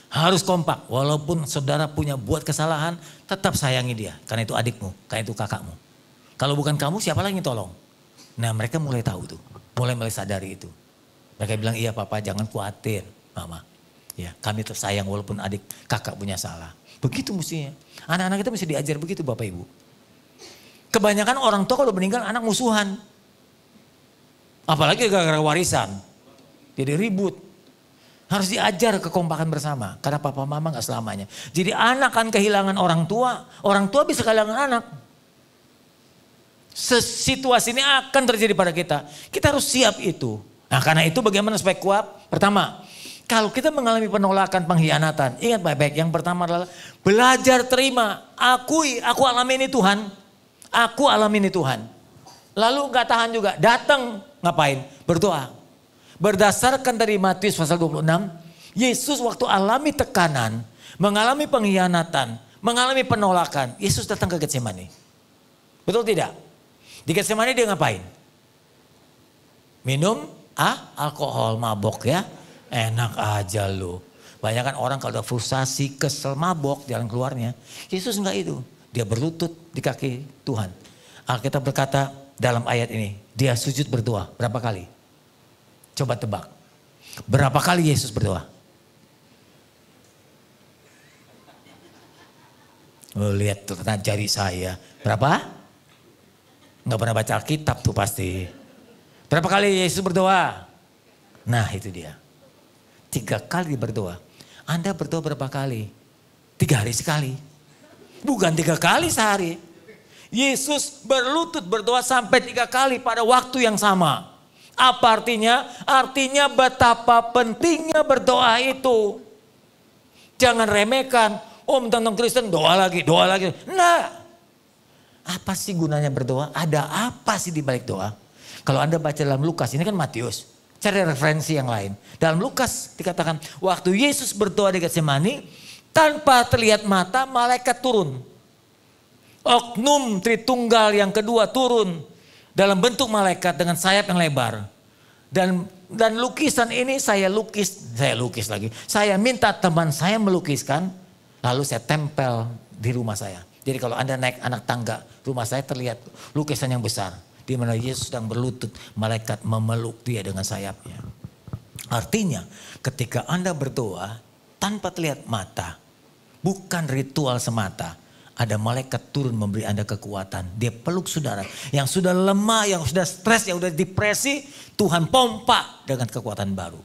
Harus kompak, walaupun saudara punya buat kesalahan, tetap sayangi dia. Karena itu adikmu, karena itu kakakmu. Kalau bukan kamu, siapa lagi yang tolong? Nah mereka mulai tahu tuh, mulai sadari itu. Mereka bilang, iya papa jangan khawatir mama. Ya, kami tersayang walaupun adik kakak punya salah. Begitu mestinya. Anak-anak kita mesti diajar begitu Bapak Ibu. Kebanyakan orang tua kalau meninggal anak musuhan. Apalagi gara-gara warisan. Jadi ribut. Harus diajar kekompakan bersama. Karena papa mama gak selamanya. Jadi anak kan kehilangan orang tua bisa kehilangan anak. Situasi ini akan terjadi pada kita. Kita harus siap itu. Nah karena itu bagaimana supaya kuat? Pertama, kalau kita mengalami penolakan, pengkhianatan. Ingat baik-baik, yang pertama adalah belajar terima. Akui, aku alami ini Tuhan. Aku alami ini Tuhan. Lalu gak tahan juga, datang ngapain? Berdoa. Berdasarkan dari Matius pasal 26, Yesus waktu alami tekanan, mengalami pengkhianatan, mengalami penolakan, Yesus datang ke Getsemani. Betul tidak? Di Getsemani dia ngapain? Minum alkohol, mabok ya. Enak aja lu. Banyak kan orang kalau udah frustasi, kesel, mabok, jalan keluarnya. Yesus enggak itu. Dia berlutut di kaki Tuhan. Alkitab berkata dalam ayat ini, dia sujud berdoa. Berapa kali? Coba tebak. Berapa kali Yesus berdoa? Oh, lihat tuh jari saya. Berapa? Nggak pernah baca Alkitab tuh pasti. Berapa kali Yesus berdoa? Nah itu dia. 3 kali berdoa. Anda berdoa berapa kali? 3 hari sekali. Bukan 3 kali sehari. Yesus berlutut berdoa sampai 3 kali pada waktu yang sama. Apa artinya? Artinya betapa pentingnya berdoa itu. Jangan remehkan. Oh tentang Kristen doa lagi. Nah. Apa sih gunanya berdoa? Ada apa sih di balik doa? Kalau Anda baca dalam Lukas, ini kan Matius. Cari referensi yang lain. Dalam Lukas dikatakan waktu Yesus berdoa di Getsemani, tanpa terlihat mata malaikat turun. Oknum Tritunggal yang kedua turun dalam bentuk malaikat dengan sayap yang lebar. Dan lukisan ini saya lukis lagi. Saya minta teman saya melukiskan, lalu saya tempel di rumah saya. Jadi kalau Anda naik anak tangga, rumah saya terlihat lukisan yang besar. Di mana Yesus sedang berlutut, malaikat memeluk dia dengan sayapnya. Artinya ketika Anda berdoa tanpa terlihat mata, bukan ritual semata. Ada malaikat turun memberi Anda kekuatan. Dia peluk saudara yang sudah lemah, yang sudah stres, yang sudah depresi. Tuhan pompa dengan kekuatan baru.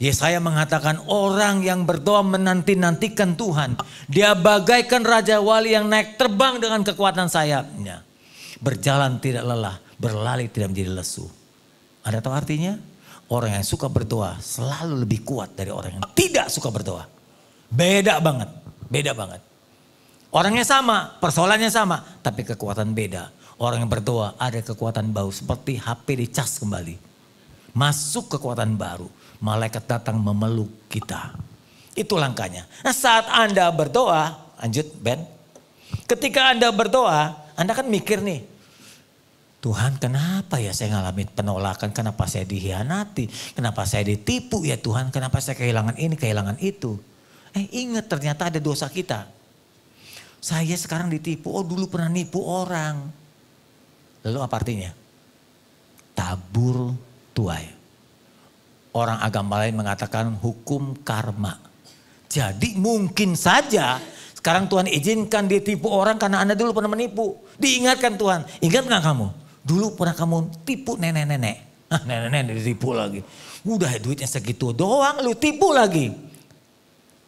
Yesaya mengatakan orang yang berdoa menanti-nantikan Tuhan. Dia bagaikan Raja Wali yang naik terbang dengan kekuatan sayapnya. Berjalan tidak lelah, berlari tidak menjadi lesu. Anda tahu artinya? Orang yang suka berdoa selalu lebih kuat dari orang yang tidak suka berdoa. Beda banget, beda banget. Orangnya sama, persoalannya sama, tapi kekuatan beda. Orang yang berdoa ada kekuatan baru seperti HP dicas kembali. Masuk kekuatan baru, malaikat datang memeluk kita. Itu langkahnya. Nah saat Anda berdoa, lanjut Ben. Ketika Anda berdoa, Anda kan mikir nih, Tuhan kenapa ya saya ngalamin penolakan, kenapa saya dihianati, kenapa saya ditipu ya Tuhan, kenapa saya kehilangan ini, kehilangan itu. Ingat ternyata ada dosa kita. Saya sekarang ditipu, oh dulu pernah nipu orang. Lalu apa artinya? Tabur tuai. Orang agama lain mengatakan hukum karma. Jadi mungkin saja sekarang Tuhan izinkan dia tipu orang karena Anda dulu pernah menipu. Diingatkan Tuhan, ingat gak kamu? Dulu pernah kamu tipu nenek-nenek. Nenek-nenek ditipu lagi. Udah duitnya segitu doang lu tipu lagi.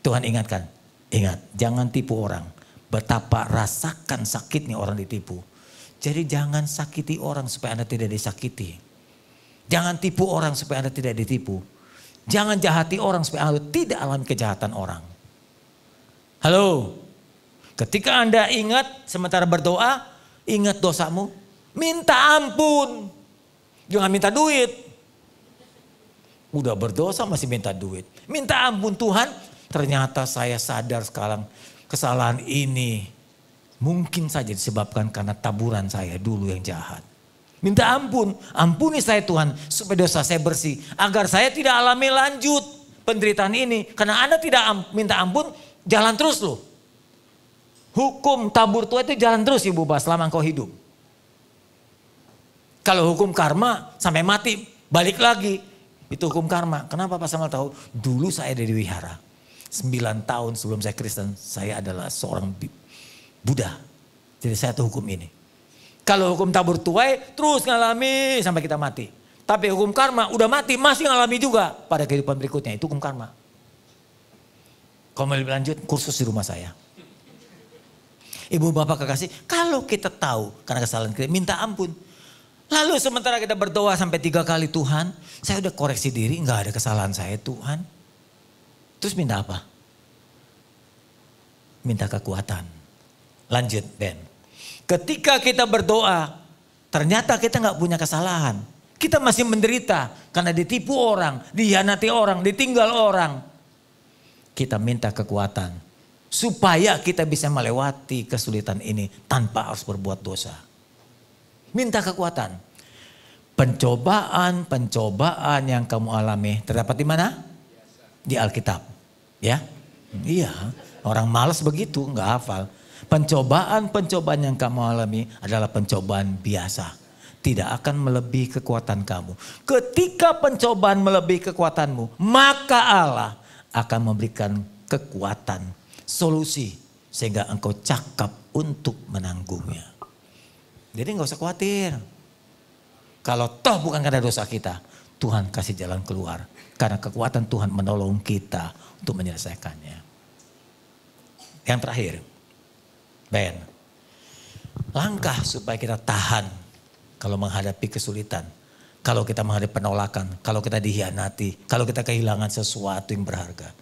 Tuhan ingatkan, ingat jangan tipu orang. Betapa rasakan sakitnya orang ditipu. Jadi jangan sakiti orang supaya Anda tidak disakiti. Jangan tipu orang supaya Anda tidak ditipu. Jangan jahati orang supaya Anda tidak alami kejahatan orang. Halo, ketika Anda ingat sementara berdoa, ingat dosamu, minta ampun. Jangan minta duit. Udah berdosa masih minta duit. Minta ampun Tuhan, ternyata saya sadar sekarang kesalahan ini mungkin saja disebabkan karena taburan saya dulu yang jahat. Minta ampun, ampuni saya Tuhan supaya dosa saya bersih. Agar saya tidak alami lanjut penderitaan ini. Karena Anda tidak minta ampun, jalan terus loh. Hukum tabur tua itu jalan terus Ibu Bah selama engkau hidup. Kalau hukum karma sampai mati balik lagi. Itu hukum karma. Kenapa Pak Samuel tahu? Dulu saya ada di wihara. 9 tahun sebelum saya Kristen, saya adalah seorang Buddha. Jadi saya tahu hukum ini. Kalau hukum tabur tuai terus ngalami sampai kita mati. Tapi hukum karma udah mati masih ngalami juga pada kehidupan berikutnya. Itu hukum karma. Kalau mau lebih lanjut kursus di rumah saya. Ibu bapak kekasih, kalau kita tahu karena kesalahan kita minta ampun. Lalu sementara kita berdoa sampai 3 kali Tuhan, saya udah koreksi diri nggak ada kesalahan saya Tuhan. Terus minta apa? Minta kekuatan. Lanjut Ben. Ketika kita berdoa, ternyata kita nggak punya kesalahan. Kita masih menderita karena ditipu orang, dihianati orang, ditinggal orang. Kita minta kekuatan supaya kita bisa melewati kesulitan ini tanpa harus berbuat dosa. Minta kekuatan. Pencobaan yang kamu alami terdapat di mana? Di Alkitab. Ya, iya. Orang malas begitu, nggak hafal. Pencobaan yang kamu alami adalah pencobaan biasa. Tidak akan melebihi kekuatan kamu. Ketika pencobaan melebihi kekuatanmu, maka Allah akan memberikan kekuatan, solusi. Sehingga engkau cakap untuk menanggungnya. Jadi gak usah khawatir. Kalau toh bukan karena dosa kita, Tuhan kasih jalan keluar. Karena kekuatan Tuhan menolong kita untuk menyelesaikannya. Yang terakhir, Ben, langkah supaya kita tahan kalau menghadapi kesulitan. Kalau kita menghadapi penolakan, kalau kita dihianati, kalau kita kehilangan sesuatu yang berharga.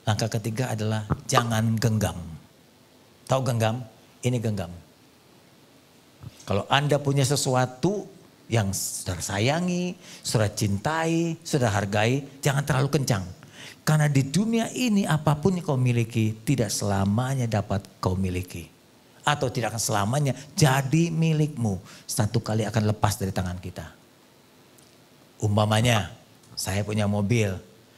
Langkah ketiga adalah jangan genggam. Tahu genggam? Ini genggam. Kalau Anda punya sesuatu yang saudara sayangi, saudara cintai, saudara hargai, jangan terlalu kencang. Karena di dunia ini apapun yang kau miliki tidak selamanya dapat kau miliki. Atau tidak akan selamanya jadi milikmu. Satu kali akan lepas dari tangan kita. Umpamanya saya punya mobil.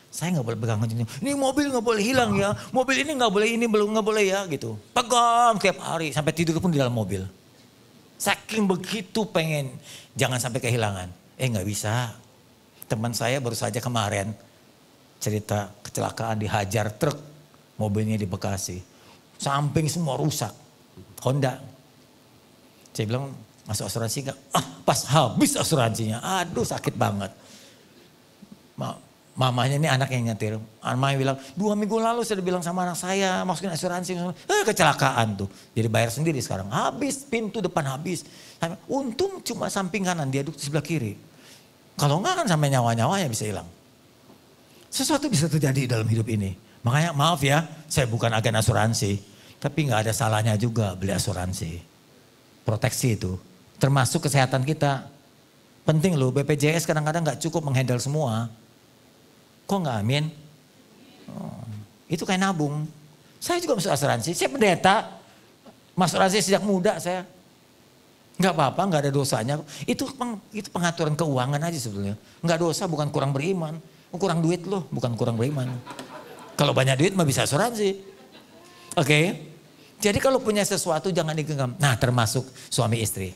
Saya gak boleh pegang kunci. Ini mobil gak boleh hilang ya. Mobil ini gak boleh, ini belum gak boleh ya gitu. Pegang tiap hari sampai tidur pun di dalam mobil. Saking begitu pengen jangan sampai kehilangan. Gak bisa. Teman saya baru saja kemarin cerita kecelakaan dihajar truk. Mobilnya di Bekasi. Samping semua rusak. Honda. Saya bilang masuk asuransi gak? Pas habis asuransinya. Aduh sakit banget. Mamanya ini anak yang nyetir. Mamanya bilang 2 minggu lalu saya udah bilang sama anak saya masukin asuransi. Kecelakaan tuh. Jadi bayar sendiri sekarang. Habis pintu depan habis. Untung cuma samping kanan dia duduk di sebelah kiri. Kalau enggak kan sampai nyawa-nyawanya bisa hilang. Sesuatu bisa terjadi dalam hidup ini. Makanya maaf ya, saya bukan agen asuransi. Tapi nggak ada salahnya juga beli asuransi. Proteksi itu. Termasuk kesehatan kita. Penting loh, BPJS kadang-kadang nggak cukup menghandle semua. Kok nggak amin? Oh, itu kayak nabung. Saya juga masuk asuransi, saya pendeta. Masuk asuransi sejak muda saya. Nggak apa-apa, nggak ada dosanya. Itu pengaturan keuangan aja sebetulnya. Nggak dosa, bukan kurang beriman. Kurang duit loh, bukan kurang beriman. Kalau banyak duit mah bisa asuransi. Oke. Jadi kalau punya sesuatu jangan digenggam. Nah, termasuk suami istri.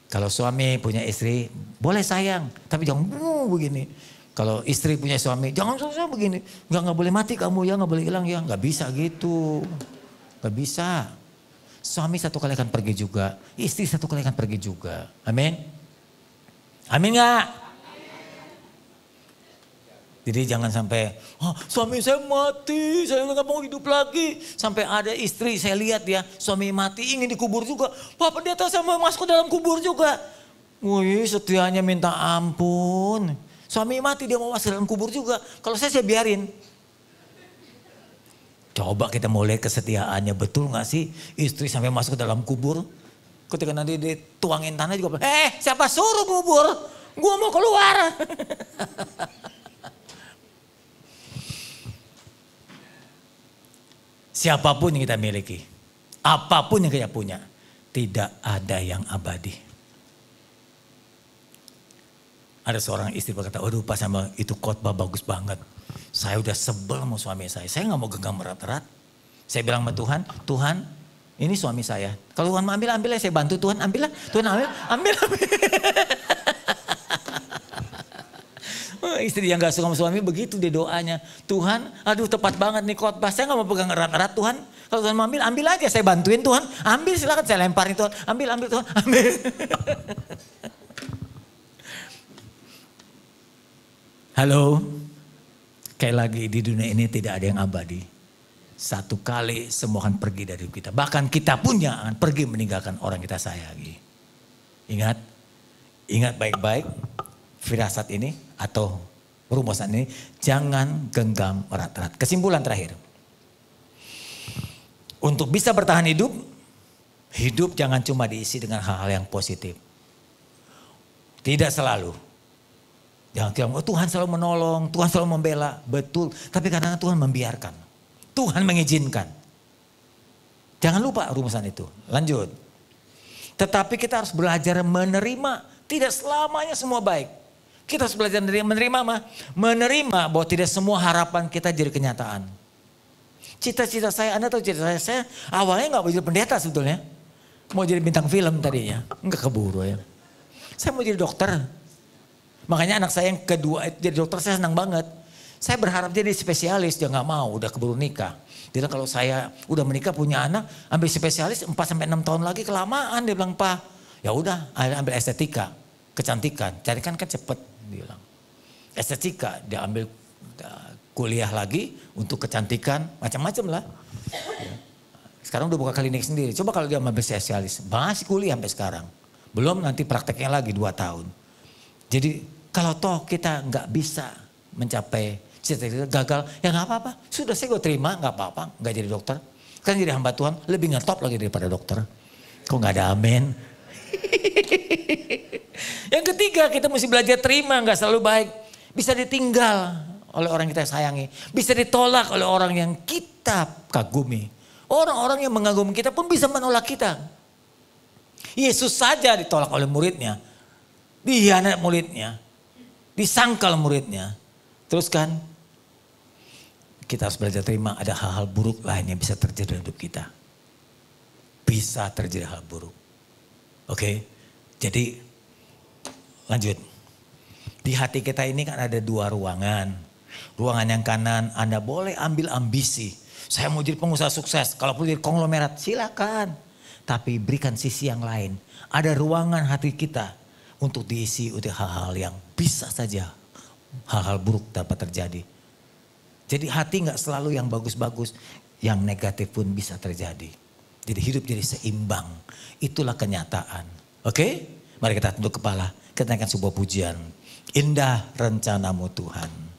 Kalau suami punya istri, boleh sayang, tapi jangan begini. Kalau istri punya suami, jangan susah begini. Nggak boleh mati kamu ya, nggak boleh hilang ya. Nggak bisa gitu. Nggak bisa. Suami satu kali akan pergi juga. Istri satu kali akan pergi juga. Amin. Amin nggak? Jadi jangan sampai, oh, suami saya mati, saya nggak mau hidup lagi. Sampai ada istri, saya lihat ya, suami mati ingin dikubur juga. Pak pendeta saya mau masuk ke dalam kubur juga. Wih, setianya minta ampun. Suami mati dia mau masuk ke dalam kubur juga. Kalau saya biarin. Coba kita mau lihat kesetiaannya, betul gak sih istri sampai masuk ke dalam kubur. Ketika nanti dituangin tanah juga, siapa suruh kubur? Gua mau keluar. Siapapun yang kita miliki, apapun yang kita punya, tidak ada yang abadi. Ada seorang istri berkata, waduh Pak sama itu khotbah bagus banget. Saya udah sebel sama suami saya nggak mau genggam erat-erat. Saya bilang sama Tuhan, Tuhan ini suami saya. Kalau Tuhan mau ambil ya saya bantu Tuhan, ambillah. Tuhan ambil. Istri yang gak suka sama suami begitu dia doanya. Tuhan, aduh tepat banget nih khotbah. Saya gak mau pegang erat-erat Tuhan. Kalau Tuhan mau ambil aja. Saya bantuin Tuhan. Ambil silakan, saya lemparin Tuhan. Ambil Tuhan, ambil. Halo. Kayak lagi di dunia ini tidak ada yang abadi. Satu kali semua akan pergi dari kita. Bahkan kita pun yang akan pergi meninggalkan orang kita sayangi. Ingat baik-baik. Firasat ini atau rumusan ini jangan genggam erat-erat. Kesimpulan terakhir. Untuk bisa bertahan hidup jangan cuma diisi dengan hal-hal yang positif. Tidak selalu. Jangan bilang, oh Tuhan selalu menolong, Tuhan selalu membela. Betul, tapi kadang-kadang Tuhan membiarkan. Tuhan mengizinkan. Jangan lupa rumusan itu. Lanjut. Tetapi kita harus belajar menerima. Tidak selamanya semua baik. Kita harus belajar menerima bahwa tidak semua harapan kita jadi kenyataan. Cita-cita saya, Anda tahu cita-cita saya awalnya gak mau jadi pendeta sebetulnya. Mau jadi bintang film tadinya, enggak keburu ya. Saya mau jadi dokter. Makanya anak saya yang kedua jadi dokter saya senang banget. Saya berharap jadi spesialis, dia gak mau, udah keburu nikah. Dia bilang kalau saya udah menikah punya anak, ambil spesialis 4-6 tahun lagi kelamaan. Dia bilang, Pak, ya udah ambil estetika, kecantikan, carikan kan cepet. Dia bilang estetika, dia ambil kuliah lagi untuk kecantikan, macam-macam lah. Sekarang udah buka klinik sendiri. Coba kalau dia ambil spesialis, masih kuliah sampai sekarang. Belum nanti prakteknya lagi 2 tahun. Jadi kalau toh kita nggak bisa mencapai cita-cita gagal, ya nggak apa-apa. Sudah saya gue terima, nggak apa-apa, nggak jadi dokter. Kan jadi hamba Tuhan, lebih ngetop lagi daripada dokter. Kok nggak ada amin? Yang ketiga kita mesti belajar terima, nggak selalu baik. Bisa ditinggal oleh orang yang kita sayangi. Bisa ditolak oleh orang yang kita kagumi. Orang-orang yang mengagumi kita pun bisa menolak kita. Yesus saja ditolak oleh muridnya. Dihianat muridnya. Disangkal muridnya. Terus kan kita harus belajar terima ada hal-hal buruk lain yang bisa terjadi dalam hidup kita. Bisa terjadi hal buruk. Oke, jadi lanjut. Di hati kita ini kan ada 2 ruangan. Ruangan yang kanan Anda boleh ambil ambisi. Saya mau jadi pengusaha sukses. Kalau perlu jadi konglomerat silakan. Tapi berikan sisi yang lain. Ada ruangan hati kita untuk diisi oleh hal-hal yang bisa saja. Hal-hal buruk dapat terjadi. Jadi hati gak selalu yang bagus-bagus. Yang negatif pun bisa terjadi. Jadi hidup jadi seimbang. Itulah kenyataan. Oke? Mari kita tunduk kepala. Kita akan sebuah pujian. Indah rencanamu Tuhan.